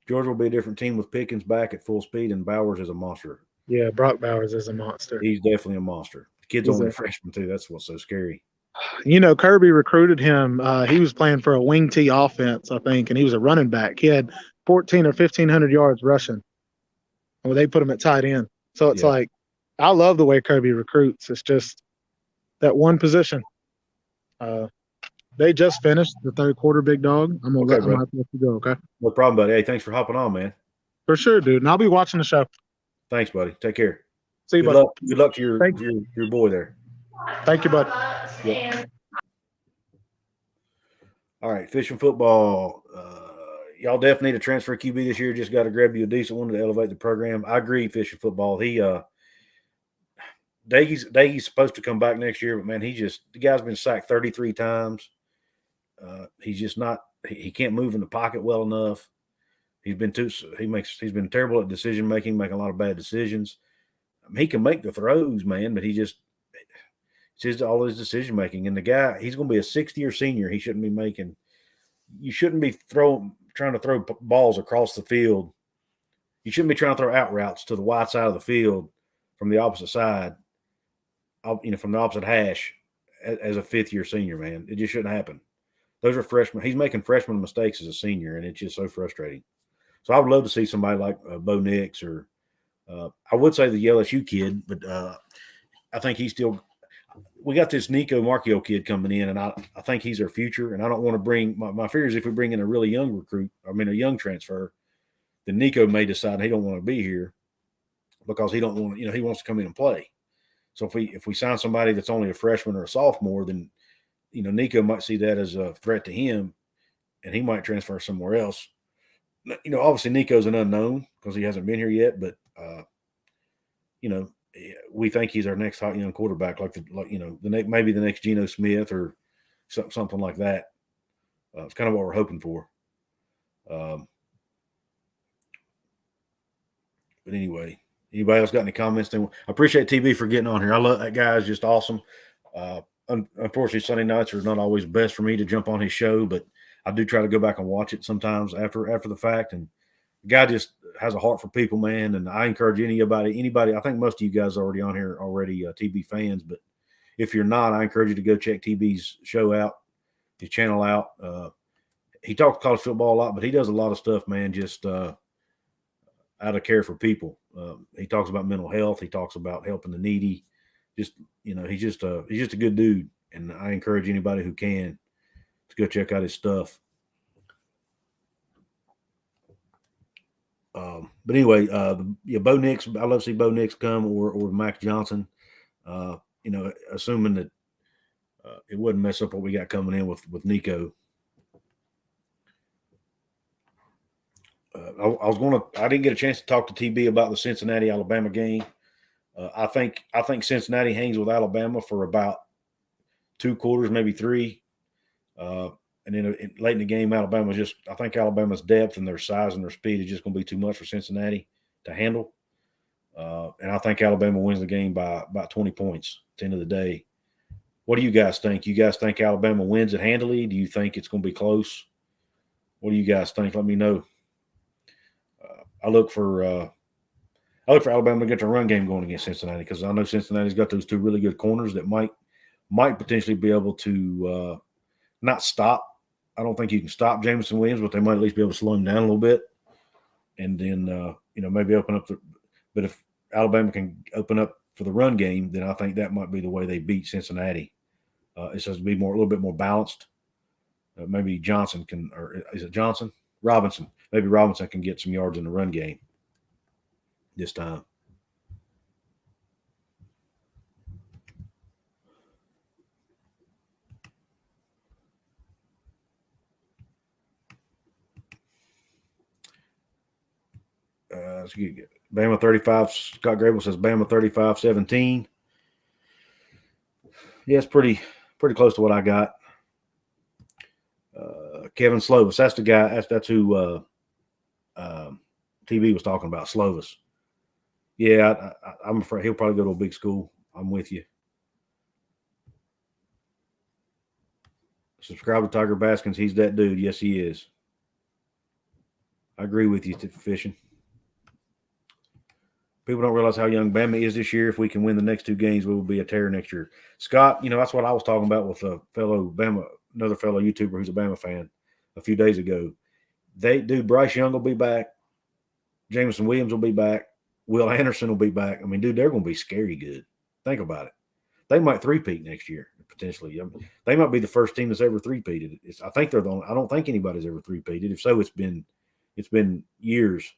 Georgia will be a different team with Pickens back at full speed, and Bowers is a monster. Yeah, Brock Bowers is a monster. He's definitely a monster. The kid's only a freshman, too. That's what's so scary. Kirby recruited him. He was playing for a wing T offense, I think, and he was a running back. He had 1,400 or 1,500 yards rushing. Well, they put him at tight end. So it's like, I love the way Kirby recruits. It's just that one position. They just finished the third quarter, big dog. I'm gonna let you go. Okay. No problem, buddy. Hey, thanks for hopping on, man. For sure, dude. And I'll be watching the show. Thanks, buddy. Take care. See you, buddy. Good luck to your boy there. Thank you, bud. Yep. All right, fishing football. Y'all definitely need a transfer QB this year. Just got to grab you a decent one to elevate the program. I agree, fishing football. Dagy's supposed to come back next year, but man, the guy's been sacked 33 times. He's just not. He can't move in the pocket well enough. He's been terrible at decision making, making a lot of bad decisions. He can make the throws, man, but it's just all his decision making. And the guy, he's going to be a 6th-year senior. He shouldn't be making. You shouldn't be trying to throw balls across the field. You shouldn't be trying to throw out routes to the wide side of the field from the opposite side, from the opposite hash as a 5th-year senior, man. It just shouldn't happen. Those are freshmen. He's making freshman mistakes as a senior, and it's just so frustrating. So I would love to see somebody like Bo Nix or I would say the LSU kid, but I think he's still – we got this Nico Marchio kid coming in, and I think he's our future, and I don't want to bring – my fear is if we bring in a really young a young transfer, then Nico may decide he don't want to be here because he don't want he wants to come in and play. So if we sign somebody that's only a freshman or a sophomore, then Nico might see that as a threat to him, and he might transfer somewhere else. Obviously Nico's an unknown because he hasn't been here yet, but we think he's our next hot young quarterback, maybe the next Geno Smith or something like that. It's kind of what we're hoping for. But anyway, anybody else got any comments? I appreciate TB for getting on here. I love that guy. Is just awesome. Unfortunately, Sunday nights are not always best for me to jump on his show, but I do try to go back and watch it sometimes after the fact. And the guy just has a heart for people, man. And I encourage anybody. I think most of you guys are already on here TB fans, but if you're not, I encourage you to go check TB's show out, his channel out. He talks college football a lot, but he does a lot of stuff, man, just out of care for people. He talks about mental health. He talks about helping the needy. He's just a good dude, and I encourage anybody who can to go check out his stuff. But anyway, Bo Nix. I love to see Bo Nix come or Max Johnson. Assuming that it wouldn't mess up what we got coming in with Nico. I didn't get a chance to talk to TB about the Cincinnati Alabama game. I think Cincinnati hangs with Alabama for about 2 quarters, maybe 3. And then late in the game, I think Alabama's depth and their size and their speed is just going to be too much for Cincinnati to handle. And I think Alabama wins the game by about 20 points at the end of the day. What do you guys think? You guys think Alabama wins it handily? Do you think it's going to be close? What do you guys think? Let me know. I look for Alabama to get their run game going against Cincinnati because I know Cincinnati's got those 2 really good corners that might potentially be able to not stop. I don't think you can stop Jameson Williams, but they might at least be able to slow him down a little bit, and then maybe open up But if Alabama can open up for the run game, then I think that might be the way they beat Cincinnati. It's supposed to be a little bit more balanced. Maybe Johnson can, or is it Johnson? Robinson. Maybe Robinson can get some yards in the run game this time. Bama 35. Scott Grable says Bama 35-17. Yeah, it's pretty close to what I got. Kevin Slovis. That's the guy. That's who TV was talking about. Slovis. Yeah, I'm afraid he'll probably go to a big school. I'm with you. Subscribe to Tiger Baskins. He's that dude. Yes, he is. I agree with you, Fishing. People don't realize how young Bama is this year. If we can win the next 2 games, we will be a terror next year. Scott, that's what I was talking about with another fellow YouTuber who's a Bama fan a few days ago. Bryce Young will be back. Jameson Williams will be back. Will Anderson will be back. I mean, dude, they're going to be scary good. Think about it. They might 3-peat next year, potentially. They might be the first team that's ever 3-peated. I think they're the only. I don't think anybody's ever 3-peated. If so, it's been years.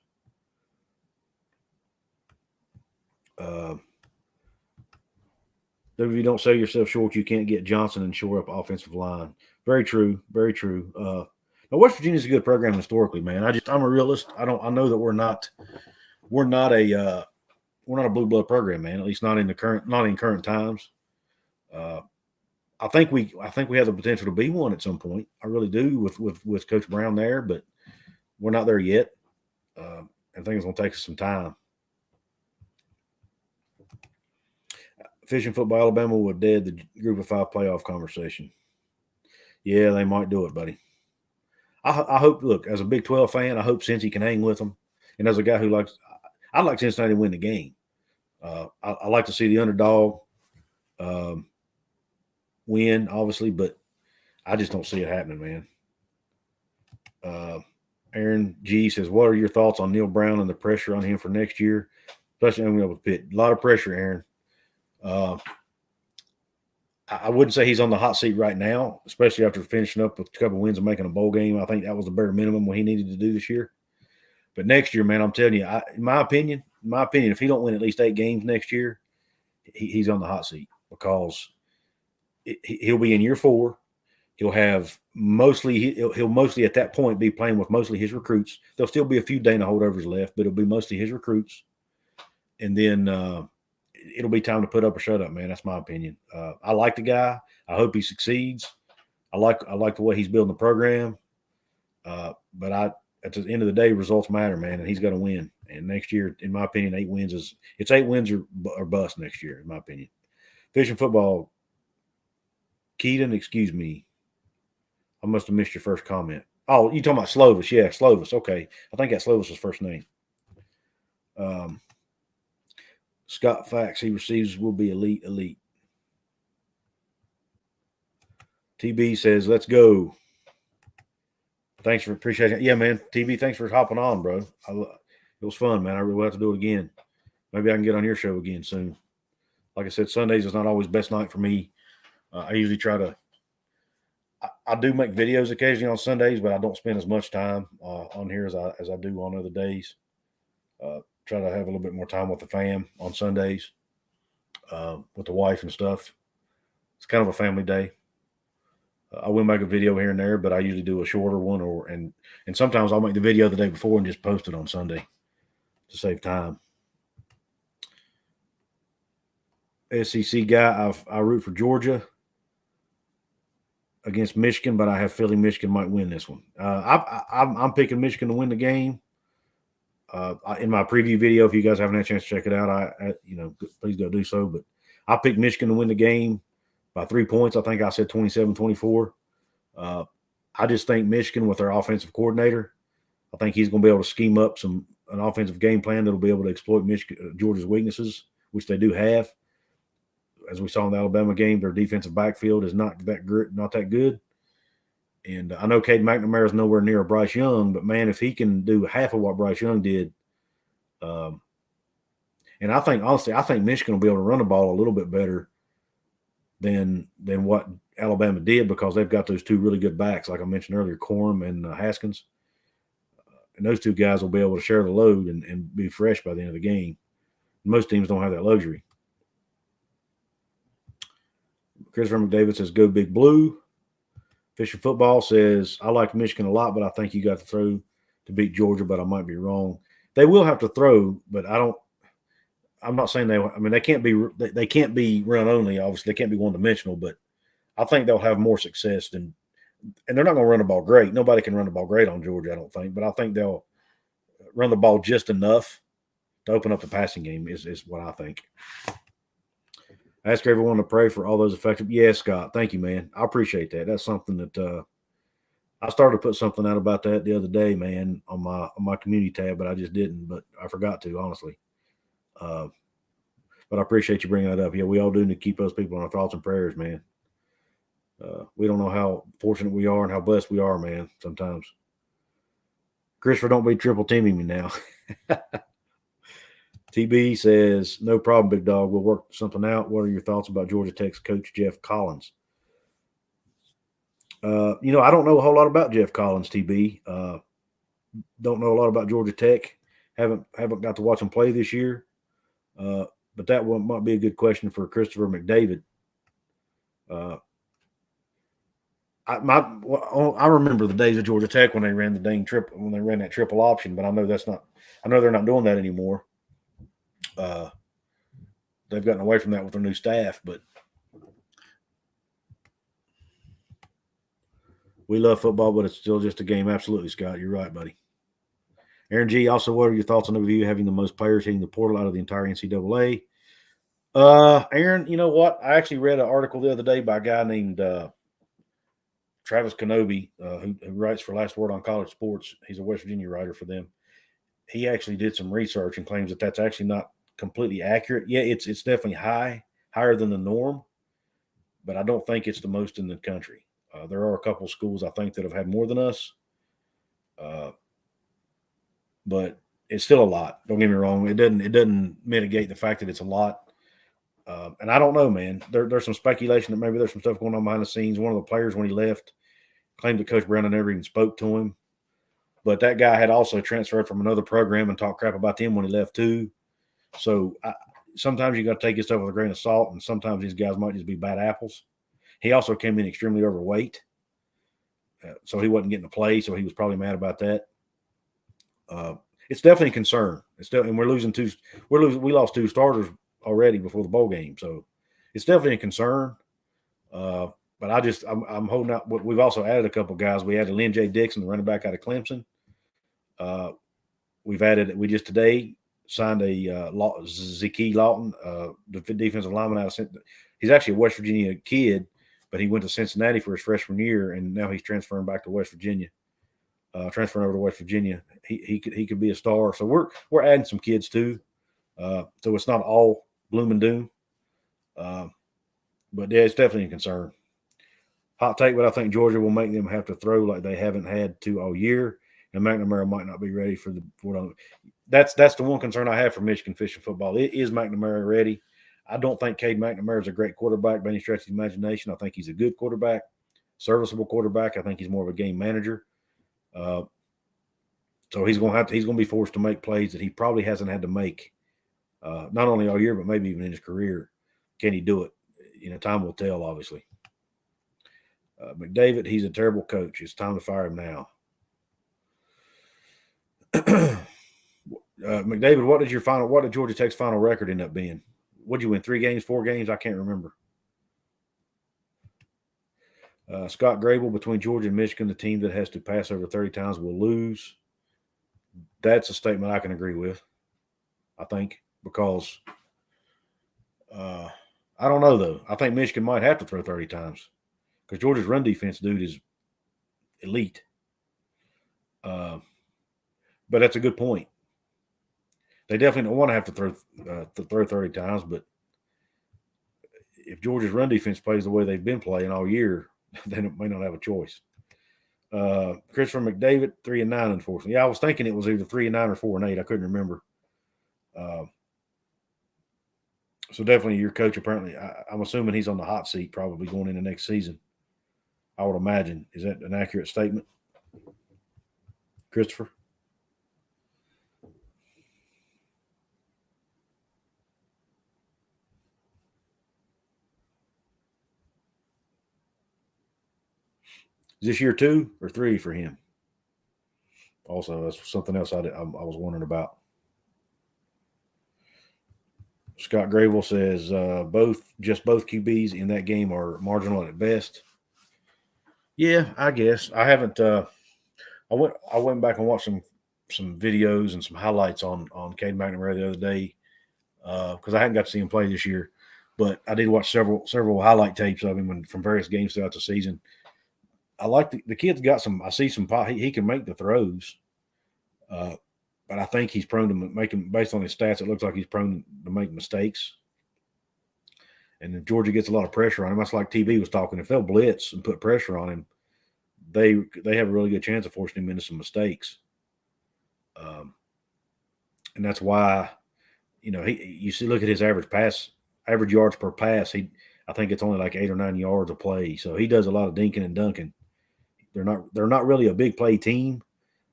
If you don't sell yourself short, you can't get Johnson and shore up offensive line. Very true. Very true. Now West Virginia's a good program historically, man. I'm a realist. I know that we're not a blue blood program, man. At least not in current times. I think we have the potential to be one at some point. I really do with Coach Brown there, but we're not there yet. I think it's going to take us some time. Fishing football, Alabama would dead the Group of 5 playoff conversation. Yeah, they might do it, buddy. I hope. Look, as a Big 12 fan, I hope Cincy can hang with them. And as a guy who I'd like Cincinnati to win the game. I like to see the underdog win, obviously, but I just don't see it happening, man. Aaron G says, "What are your thoughts on Neil Brown and the pressure on him for next year, especially with Pitt? A lot of pressure, Aaron." I wouldn't say he's on the hot seat right now, especially after finishing up with a couple wins and making a bowl game. I think that was the bare minimum what he needed to do this year. But next year, man, I'm telling you, in my opinion, if he don't win at least 8 games next year, he's on the hot seat because he'll be in year 4. He'll have he'll mostly at that point be playing with mostly his recruits. There'll still be a few Dana holdovers left, but it'll be mostly his recruits. And then it'll be time to put up or shut up, man. That's my opinion. I like the guy. I hope he succeeds. I like the way he's building the program. But at the end of the day, results matter, man, and he's got to win. And next year, in my opinion, 8 wins it's 8 wins or bust next year, in my opinion. Fishing football, Keaton, excuse me. I must have missed your first comment. Oh, you talking about Slovis? Yeah, Slovis. Okay, I think that's Slovis' first name. Scott Fax, he receives will be elite. TB says, let's go. Thanks for appreciating it. Yeah, man. TB, thanks for hopping on, bro. It was fun, man. I really will have to do it again. Maybe I can get on your show again soon. Like I said, Sundays is not always best night for me. I usually try to I do make videos occasionally on Sundays, but I don't spend as much time on here as I do on other days. Try to have a little bit more time with the fam on Sundays, with the wife and stuff. It's kind of a family day. I will make a video here and there, but I usually do a shorter one, and sometimes I'll make the video the day before and just post it on Sunday to save time. SEC guy, I root for Georgia against Michigan, but I have feeling Michigan might win this one. I'm picking Michigan to win the game. In my preview video, if you guys haven't had a chance to check it out, please go do so. But I picked Michigan to win the game by 3 points. I think I said 27-24. I just think Michigan, with their offensive coordinator, I think he's going to be able to scheme up an offensive game plan that'll be able to exploit Georgia's weaknesses, which they do have. As we saw in the Alabama game, their defensive backfield is not that good. And I know Cade McNamara is nowhere near Bryce Young, but, man, if he can do half of what Bryce Young did, and I think Michigan will be able to run the ball a little bit better than what Alabama did, because they've got those two really good backs, like I mentioned earlier, Corum and Haskins. And those two guys will be able to share the load and be fresh by the end of the game. Most teams don't have that luxury. Christopher McDavid says, go Big Blue. Fishing Football says, I like Michigan a lot, but I think you got to throw to beat Georgia, but I might be wrong. They will have to throw, but I'm not saying they can't be run only, obviously. They can't be one-dimensional, but I think they'll have more success and they're not going to run the ball great. Nobody can run the ball great on Georgia, I don't think, but I think they'll run the ball just enough to open up the passing game is what I think. Ask everyone to pray for all those affected. Yeah, Scott, thank you, man. I appreciate that. That's something that I started to put something out about that the other day, man, on my community tab, but I just didn't. But I forgot to, honestly. But I appreciate you bringing that up. Yeah, we all do need to keep those people in our thoughts and prayers, man. We don't know how fortunate we are and how blessed we are, man, sometimes. Christopher, don't be triple teaming me now. TB says, no problem, big dog. We'll work something out. What are your thoughts about Georgia Tech's coach, Jeff Collins? I don't know a whole lot about Jeff Collins, TB. Don't know a lot about Georgia Tech. Haven't got to watch him play this year. But that one might be a good question for Christopher McDavid. I remember the days of Georgia Tech when they ran that triple option, but I know they're not doing that anymore. They've gotten away from that with their new staff, but we love football, but it's still just a game. Absolutely, Scott. You're right, buddy. Aaron G. Also, what are your thoughts on WVU having the most players hitting the portal out of the entire NCAA? Aaron, you know what? I actually read an article the other day by a guy named Travis Kenobi, who writes for Last Word on College Sports. He's a West Virginia writer for them. He actually did some research and claims that that's actually not completely accurate. Yeah, it's definitely higher than the norm, but I don't think it's the most in the country. There are a couple schools I think that have had more than us, but it's still a lot. Don't get me wrong; it doesn't mitigate the fact that it's a lot. And I don't know, man. There's some speculation that maybe there's some stuff going on behind the scenes. One of the players, when he left, claimed that Coach Brandon never even spoke to him. But that guy had also transferred from another program and talked crap about him when he left too. So sometimes you got to take this stuff with a grain of salt, and sometimes these guys might just be bad apples. He also came in extremely overweight. so he wasn't getting to play. So he was probably mad about that. It's definitely a concern. And we lost 2 starters already before the bowl game, so it's definitely a concern. But I'm holding out. We've also added a couple guys. We added Lynn J. Dixon, the running back out of Clemson. We just today signed a Zeke Lawton, the defensive lineman out of. He's actually a West Virginia kid, but he went to Cincinnati for his freshman year, and now he's transferring back to West Virginia. Transferring over to West Virginia, he could be a star. So we're adding some kids too. So it's not all gloom and doom. But yeah, it's definitely a concern. Hot take, but I think Georgia will make them have to throw like they haven't had to all year, and McNamara might not be ready for the. That's the one concern I have for Michigan fishing football. Is McNamara ready? I don't think Cade McNamara is a great quarterback by any stretch of the imagination. I think he's a good quarterback, serviceable quarterback. I think he's more of a game manager. So he's going to be forced to make plays that he probably hasn't had to make, not only all year, but maybe even in his career. Can he do it? Time will tell, obviously. McDavid, he's a terrible coach. It's time to fire him now. McDavid, what did Georgia Tech's final record end up being? What did you win? 3 games, 4 games? I can't remember. Scott Grable, between Georgia and Michigan, the team that has to pass over 30 times will lose. That's a statement I can agree with, I think, because I don't know, though. I think Michigan might have to throw 30 times because Georgia's run defense, dude, is elite. But that's a good point. They definitely don't want to have to throw 30 times, but if Georgia's run defense plays the way they've been playing all year, they may not have a choice. Christopher McDavid, 3-9, unfortunately. Yeah, I was thinking it was either 3-9 or 4-8. I couldn't remember. So definitely your coach, apparently, I'm assuming he's on the hot seat probably going into next season. I would imagine. Is that an accurate statement, Christopher? Is this year 2 or 3 for him? Also, that's something else I was wondering about. Scott Grable says both QBs in that game are marginal at best. Yeah, I guess I haven't. I went back and watched some videos and some highlights on Cade McNamara the other day because I hadn't got to see him play this year, but I did watch several highlight tapes of him from various games throughout the season. I like the kid's got some. I see some. He can make the throws, but I think he's prone to making. Based on his stats, it looks like he's prone to make mistakes. And if Georgia gets a lot of pressure on him, that's like TB was talking. If they'll blitz and put pressure on him, they have a really good chance of forcing him into some mistakes. And that's why, look at his average yards per pass. I think it's only like 8 or 9 yards a play. So he does a lot of dinking and dunking. They're not really a big play team.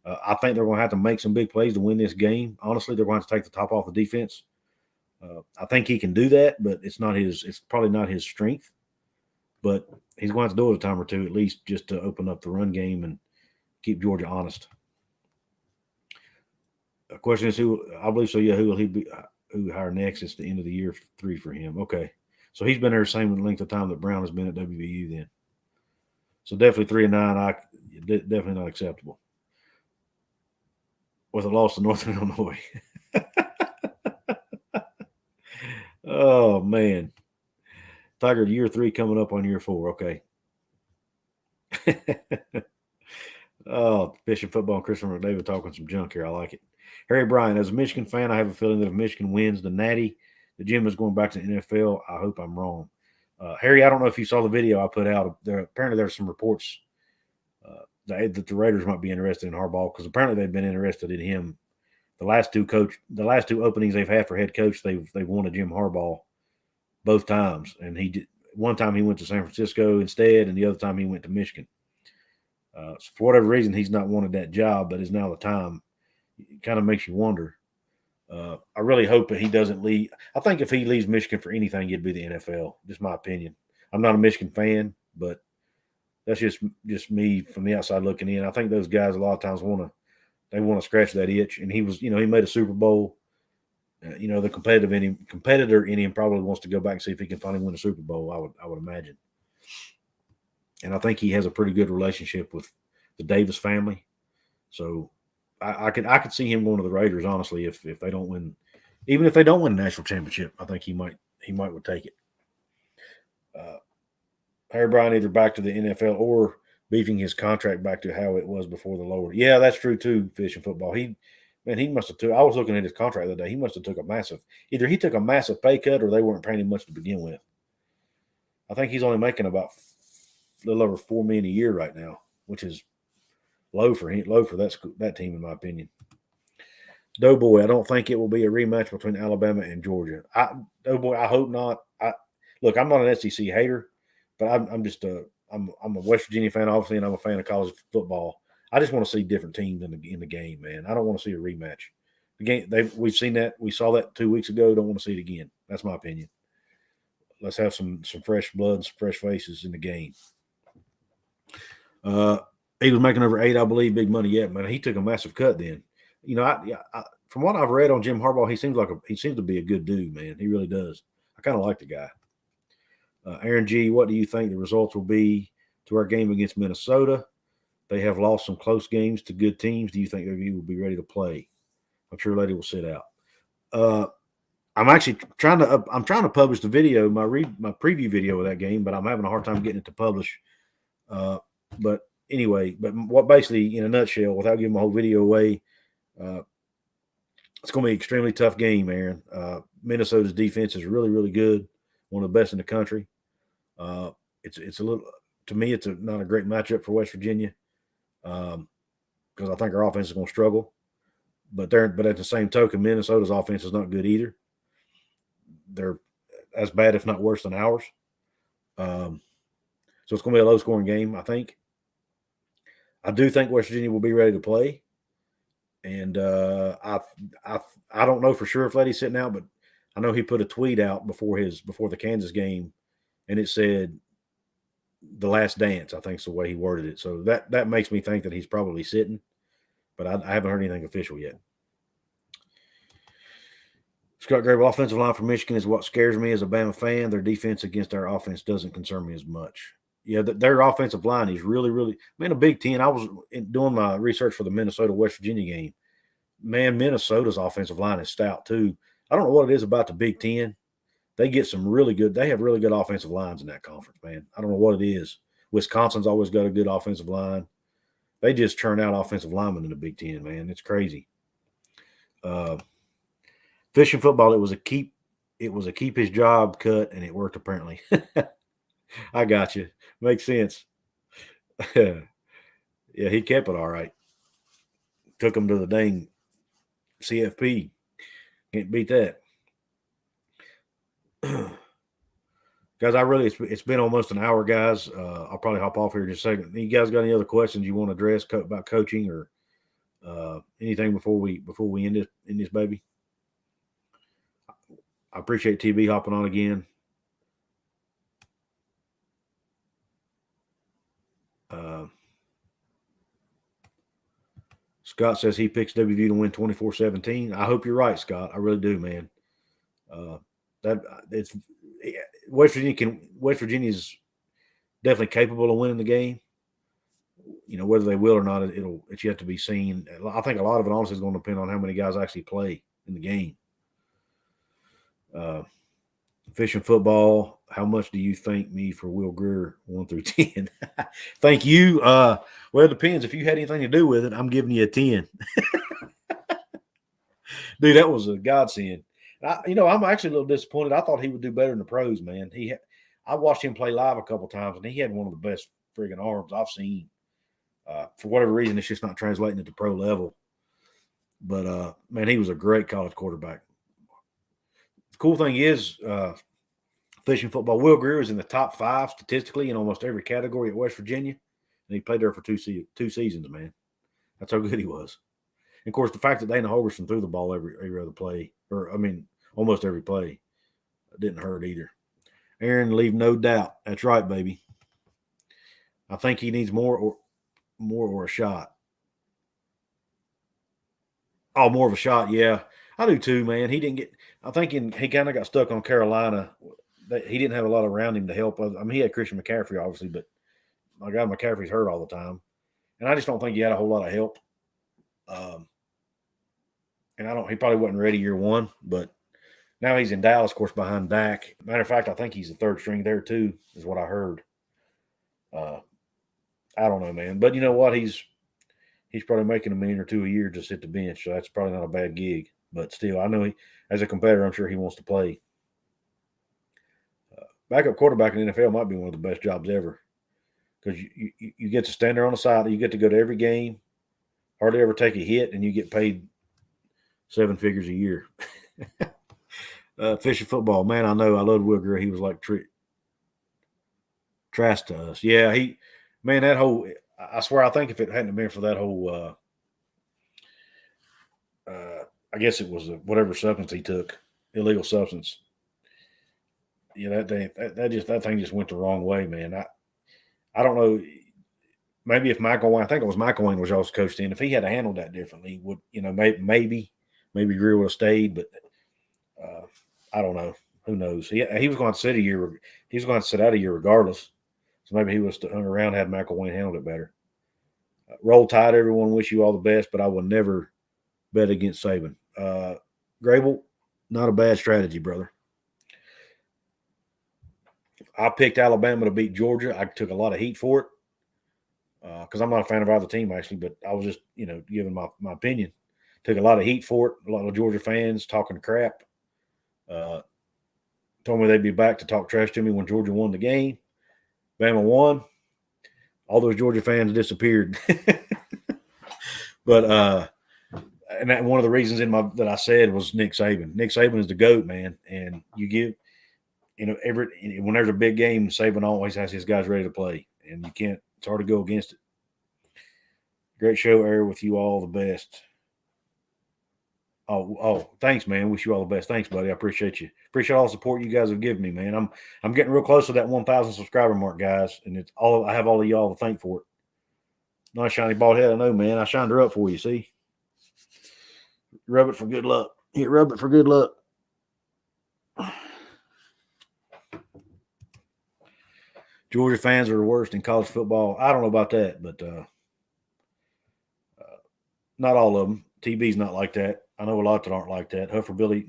I think they're going to have to make some big plays to win this game. Honestly, they're going to have to take the top off the defense. I think he can do that, but it's probably not his strength. But he's going to have to do it a time or two at least just to open up the run game and keep Georgia honest. The question is who will he be? Who hire next? It's the end of the year 3 for him. Okay, so he's been there the same length of time that Brown has been at WVU. Then, so definitely 3-9. Definitely not acceptable. With a loss to Northern Illinois. Oh man, Tiger year 3 coming up on year 4. Okay. Oh, fishing football and Christopher McDavid talking some junk here. I like it. Harry Bryan, as a Michigan fan, I have a feeling that if Michigan wins the Natty, the gym is going back to the NFL. I hope I'm wrong. Harry, I don't know if you saw the video I put out. Apparently, there's some reports that the Raiders might be interested in Harbaugh because apparently they've been interested in him. The last two openings they've had for head coach, they've wanted Jim Harbaugh both times, and one time he went to San Francisco instead, and the other time he went to Michigan. So for whatever reason, he's not wanted that job, but is now the time. It kind of makes you wonder. I really hope that he doesn't leave. I think if he leaves Michigan for anything, it'd be the NFL. Just my opinion. I'm not a Michigan fan, but That's just me from the outside looking in. I think those guys a lot of times want to scratch that itch. And he was, he made a Super Bowl. The competitor in him probably wants to go back and see if he can finally win a Super Bowl. I would imagine. And I think he has a pretty good relationship with the Davis family. So I could see him going to the Raiders, honestly, if they don't win, even if they don't win a national championship. I think he might would take it. Harry Bryant either back to the NFL or beefing his contract back to how it was before the lower. Yeah, that's true too. Fishing football. He must have took. I was looking at his contract the other day. He must have took either he took a massive pay cut or they weren't paying him much to begin with. I think he's only making about a little over $4 million a year right now, which is low for that team in my opinion. Doughboy, I don't think it will be a rematch between Alabama and Georgia. Doughboy, I hope not. Look, I'm not an SEC hater, but I'm just I'm a West Virginia fan, obviously, and I'm a fan of college football. I just want to see different teams in the game, man. I don't want to see a rematch. The game we've seen that. We saw that 2 weeks ago. Don't want to see it again. That's my opinion. Let's have some fresh blood and some fresh faces in the game. He was making over 8, I believe, big money yet, man. He took a massive cut then. From what I've read on Jim Harbaugh, he seems to be a good dude, man. He really does. I kind of like the guy. Aaron G., what do you think the results will be to our game against Minnesota? They have lost some close games to good teams. Do you think OU will be ready to play? I'm sure Lady will sit out. I'm actually trying to publish the video, my preview video of that game, but I'm having a hard time getting it to publish. But anyway, what basically, in a nutshell, without giving my whole video away, it's going to be an extremely tough game, Aaron. Minnesota's defense is really, really good, one of the best in the country. It's a little, to me, it's not a great matchup for West Virginia because I think our offense is going to struggle. But at the same token, Minnesota's offense is not good either. They're as bad, if not worse, than ours. So it's going to be a low-scoring game, I think. I do think West Virginia will be ready to play. And I don't know for sure if Letty's sitting out, but I know he put a tweet out before the Kansas game, and it said the last dance, I think is the way he worded it. So that makes me think that he's probably sitting, but I haven't heard anything official yet. Scott Grable, offensive line for Michigan is what scares me as a Bama fan. Their defense against our offense doesn't concern me as much. Yeah, their offensive line is really, really – man, a Big Ten. I was doing my research for the Minnesota-West Virginia game. Man, Minnesota's offensive line is stout too. I don't know what it is about the Big Ten. They get some really good – they have really good offensive lines in that conference, man. I don't know what it is. Wisconsin's always got a good offensive line. They just churn out offensive linemen in the Big Ten, man. It's crazy. Fishing football, it was a keep his job cut, and it worked apparently. I got you. Makes sense. Yeah, he kept it all right. Took him to the dang CFP. Can't beat that. Guys, it's been almost an hour, guys. I'll probably hop off here in just a second. You guys got any other questions you want to address about coaching or anything before we end this baby? I appreciate TB hopping on again. Scott says he picks WVU to win 24-17. I hope you're right, Scott. I really do, man. West Virginia's definitely capable of winning the game. Whether they will or not, it's yet to be seen. I think a lot of it honestly is going to depend on how many guys actually play in the game. Fishing football, how much do you thank me for Will Greer 1 through 10? Thank you. Well, it depends. If you had anything to do with it, I'm giving you a 10. Dude, that was a godsend. I'm actually a little disappointed. I thought he would do better in the pros, man. I watched him play live a couple times, and he had one of the best friggin' arms I've seen. For whatever reason, it's just not translating at the pro level. But, man, he was a great college quarterback. The cool thing is, fishing football, Will Greer is in the top 5 statistically in almost every category at West Virginia, and he played there for two seasons, man. That's how good he was. And of course, the fact that Dana Holgorsen threw the ball every other play, almost every play, didn't hurt either. Aaron, leave no doubt. That's right, baby. I think he needs more or a shot. Oh, more of a shot, yeah. I do too, man. He didn't get. I think he kind of got stuck on Carolina. He didn't have a lot around him to help. I mean, he had Christian McCaffrey, obviously, but my guy McCaffrey's hurt all the time, and I just don't think he had a whole lot of help. And he probably wasn't ready year one, but now he's in Dallas, of course, behind Dak. Matter of fact, I think he's the third string there too, is what I heard. I don't know, man, but you know what? He's probably making $1 million or $2 million a year just at the bench, so that's probably not a bad gig. But still, I know as a competitor, I'm sure he wants to play. Backup quarterback in the NFL might be one of the best jobs ever because you get to stand there on the side, you get to go to every game, hardly ever take a hit, and you get paid 7 figures a year. Fishing football, man, I know. I loved Will Greer. He was like trash to us. Yeah, that whole – I swear, I think if it hadn't been for that whole I guess it was whatever substance he took, illegal substance. Yeah, that thing just went the wrong way, man. I don't know. Maybe if Michael Wayne, I think it was Michael Wayne was also coached in. If he had handled that differently, would maybe Greer would have stayed, but I don't know. Who knows? He was going to sit a year. He was going to sit out a year regardless. So maybe he was hung around had Michael Wayne handled it better. Roll Tide, everyone. Wish you all the best, but I will never bet against Saban. Grable, not a bad strategy, brother. I picked Alabama to beat Georgia. I took a lot of heat for it because I'm not a fan of either team, actually, but I was just, giving my opinion. Took a lot of heat for it. A lot of Georgia fans talking crap. Told me they'd be back to talk trash to me when Georgia won the game. Bama won. All those Georgia fans disappeared. But and one of the reasons that I said was Nick Saban. Nick Saban is the GOAT, man. And you give, when there's a big game, Saban always has his guys ready to play. And it's hard to go against it. Great show, Eric, with you all the best. Oh, thanks, man. Wish you all the best. Thanks, buddy. I appreciate you. Appreciate all the support you guys have given me, man. I'm getting real close to that 1,000 subscriber mark, guys, and I have all of y'all to thank for it. Nice shiny bald head, I know, man. I shined her up for you. See, rub it for good luck. Here, rub it for good luck. Georgia fans are the worst in college football. I don't know about that, but not all of them. TB's not like that. I know a lot that aren't like that. Huffer Billy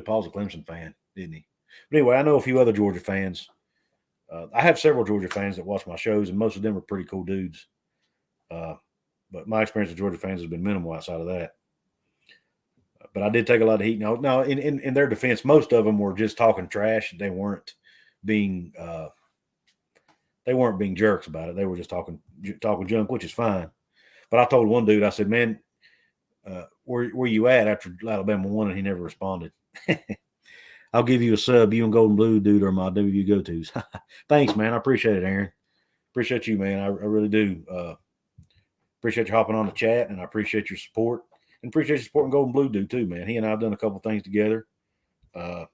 Paul's a Clemson fan, didn't he? But anyway, I know a few other Georgia fans. I have several Georgia fans that watch my shows, and most of them are pretty cool dudes. But my experience with Georgia fans has been minimal outside of that. But I did take a lot of heat. Now, in their defense, most of them were just talking trash. They weren't being jerks about it. They were just talking junk, which is fine. But I told one dude, I said, man, where you at after Alabama won? And he never responded. I'll give you a sub. You and Golden Blue, dude, are my W go-tos. Thanks, man. I appreciate it, Aaron. Appreciate you, man. I really do. Appreciate you hopping on the chat, and I appreciate your support. And appreciate you supporting Golden Blue, dude, too, man. He and I have done a couple things together. And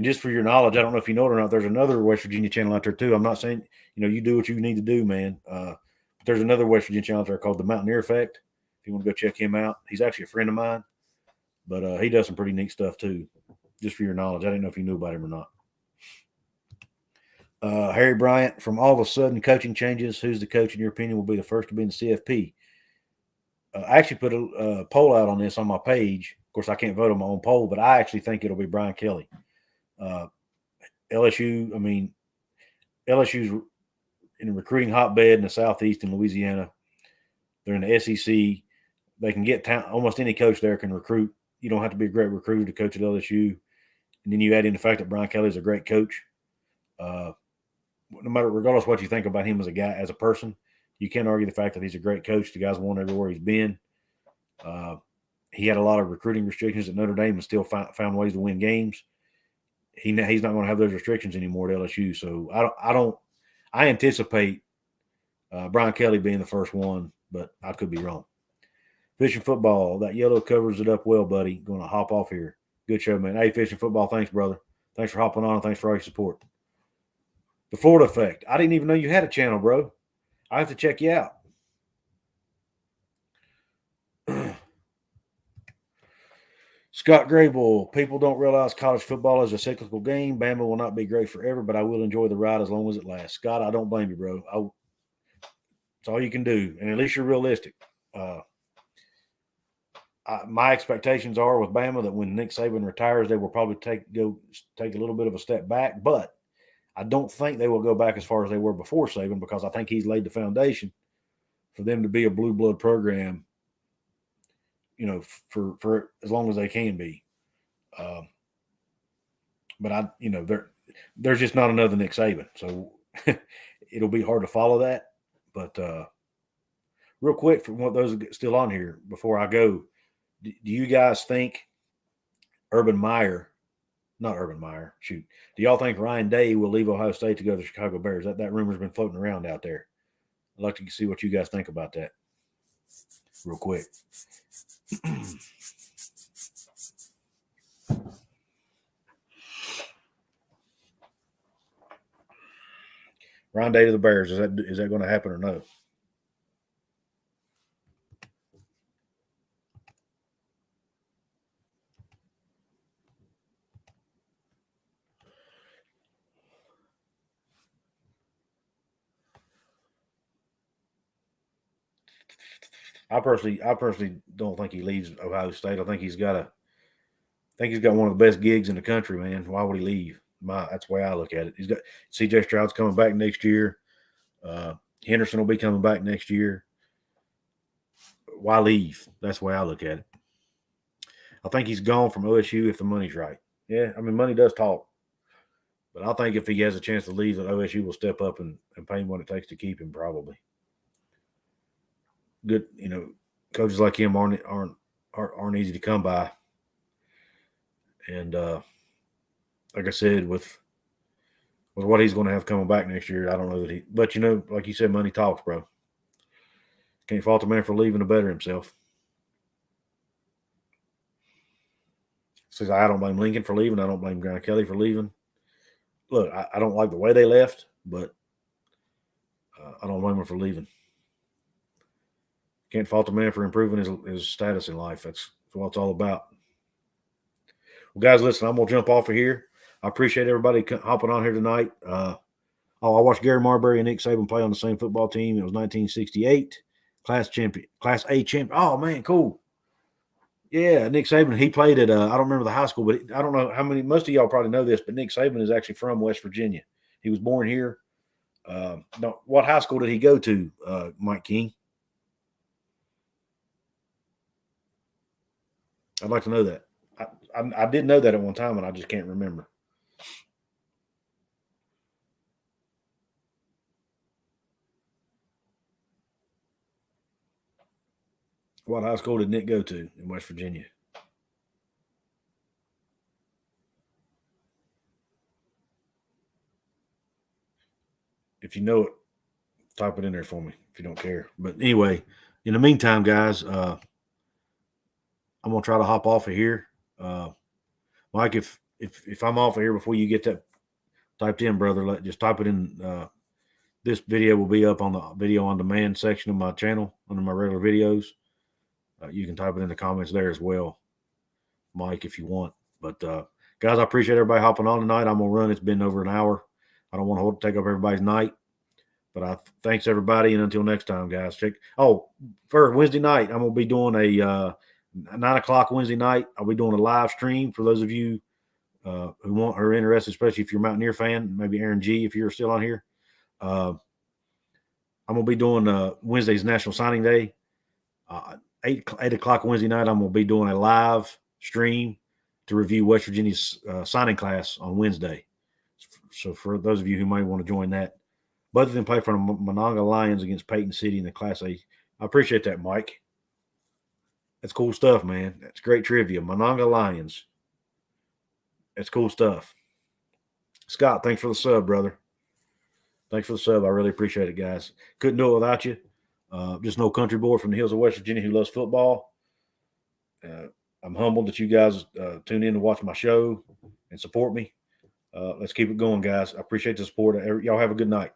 just for your knowledge, I don't know if you know it or not, there's another West Virginia channel out there, too. I'm not saying, you do what you need to do, man. But there's another West Virginia channel out there called The Mountaineer Effect. If you want to go check him out. He's actually a friend of mine. But he does some pretty neat stuff, too. Just for your knowledge. I didn't know if you knew about him or not. Harry Bryant, from all of a sudden coaching changes, who's the coach in your opinion will be the first to be in the CFP? I actually put a poll out on this on my page. Of course, I can't vote on my own poll, but I actually think it'll be Brian Kelly. LSU's in a recruiting hotbed in the Southeast in Louisiana. They're in the SEC. They can get almost any coach there can recruit. You don't have to be a great recruiter to coach at LSU. And then you add in the fact that Brian Kelly is a great coach. Regardless of what you think about him as a guy, as a person, you can't argue the fact that he's a great coach. The guy's won everywhere he's been. He had a lot of recruiting restrictions at Notre Dame and still found ways to win games. He's not going to have those restrictions anymore at LSU. So I anticipate Brian Kelly being the first one, but I could be wrong. Fishing football, that yellow covers it up well, buddy. Going to hop off here. Good show, man. Hey, Fishing football, thanks, brother. Thanks for hopping on, and thanks for all your support. The Florida Effect. I didn't even know you had a channel, bro. I have to check you out. Scott Grable, people don't realize college football is a cyclical game. Bama will not be great forever, but I will enjoy the ride as long as it lasts. Scott, I don't blame you, bro. It's all you can do, and at least you're realistic. My expectations are with Bama that when Nick Saban retires, they will probably take a little bit of a step back, but I don't think they will go back as far as they were before Saban because I think he's laid the foundation for them to be a blue blood program, for as long as they can be. But there's just not another Nick Saban, so it'll be hard to follow that. But real quick, for what those are still on here before I go, do you guys think do y'all think Ryan Day will leave Ohio State to go to the Chicago Bears? That rumor's been floating around out there. I'd like to see what you guys think about that real quick. Ryan Day to the Bears, is that going to happen or no? I personally don't think he leaves Ohio State. I think he's got one of the best gigs in the country, man. Why would he leave? That's the way I look at it. He's got C.J. Stroud's coming back next year. Henderson will be coming back next year. Why leave? That's the way I look at it. I think he's gone from OSU if the money's right. Yeah, I mean, money does talk. But I think if he has a chance to leave, that OSU will step up and pay him what it takes to keep him, probably. Good, coaches like him aren't easy to come by. And like I said, with what he's going to have coming back next year, I don't know that but like you said, money talks, bro. Can't fault a man for leaving to better himself. Says I don't blame Lincoln for leaving. I don't blame Grant Kelly for leaving. Look, I don't like the way they left, but I don't blame him for leaving. Can't fault a man for improving his status in life. That's what it's all about. Well, guys, listen, I'm going to jump off of here. I appreciate everybody hopping on here tonight. I watched Gary Marbury and Nick Saban play on the same football team. It was 1968, Class A champion. Oh, man, cool. Yeah, Nick Saban, he played at, I don't remember the high school, but I don't know how many, most of y'all probably know this, but Nick Saban is actually from West Virginia. He was born here. What high school did he go to, Mike King? I'd like to know that. I did know that at one time, and I just can't remember. What high school did Nick go to in West Virginia? If you know it, type it in there for me if you don't care. But anyway, in the meantime, guys, I'm going to try to hop off of here. Mike, if I'm off of here before you get that typed in, brother, just type it in. This video will be up on the video on demand section of my channel under my regular videos. You can type it in the comments there as well, Mike, if you want. But guys, I appreciate everybody hopping on tonight. I'm gonna run. It's been over an hour. I don't want to take up everybody's night. But thanks everybody, and until next time, guys. For Wednesday night, I'm gonna be doing a 9:00 Wednesday night. I'll be doing a live stream for those of you who are interested, especially if you're a Mountaineer fan. Maybe Aaron G, if you're still on here. I'm gonna be doing Wednesday's National Signing Day. 8 o'clock Wednesday night, I'm gonna be doing a live stream to review West Virginia's signing class on Wednesday. So for those of you who might want to join that, both of them play for the Monongah Lions against Peyton City in the Class A. I appreciate that, Mike. That's cool stuff, man. That's great trivia. Monongah Lions. That's cool stuff. Scott, thanks for the sub, brother. Thanks for the sub. I really appreciate it, guys. Couldn't do it without you. Just no country boy from the hills of West Virginia who loves football. I'm humbled that you guys tune in to watch my show and support me. Let's keep it going, guys. I appreciate the support. Y'all have a good night.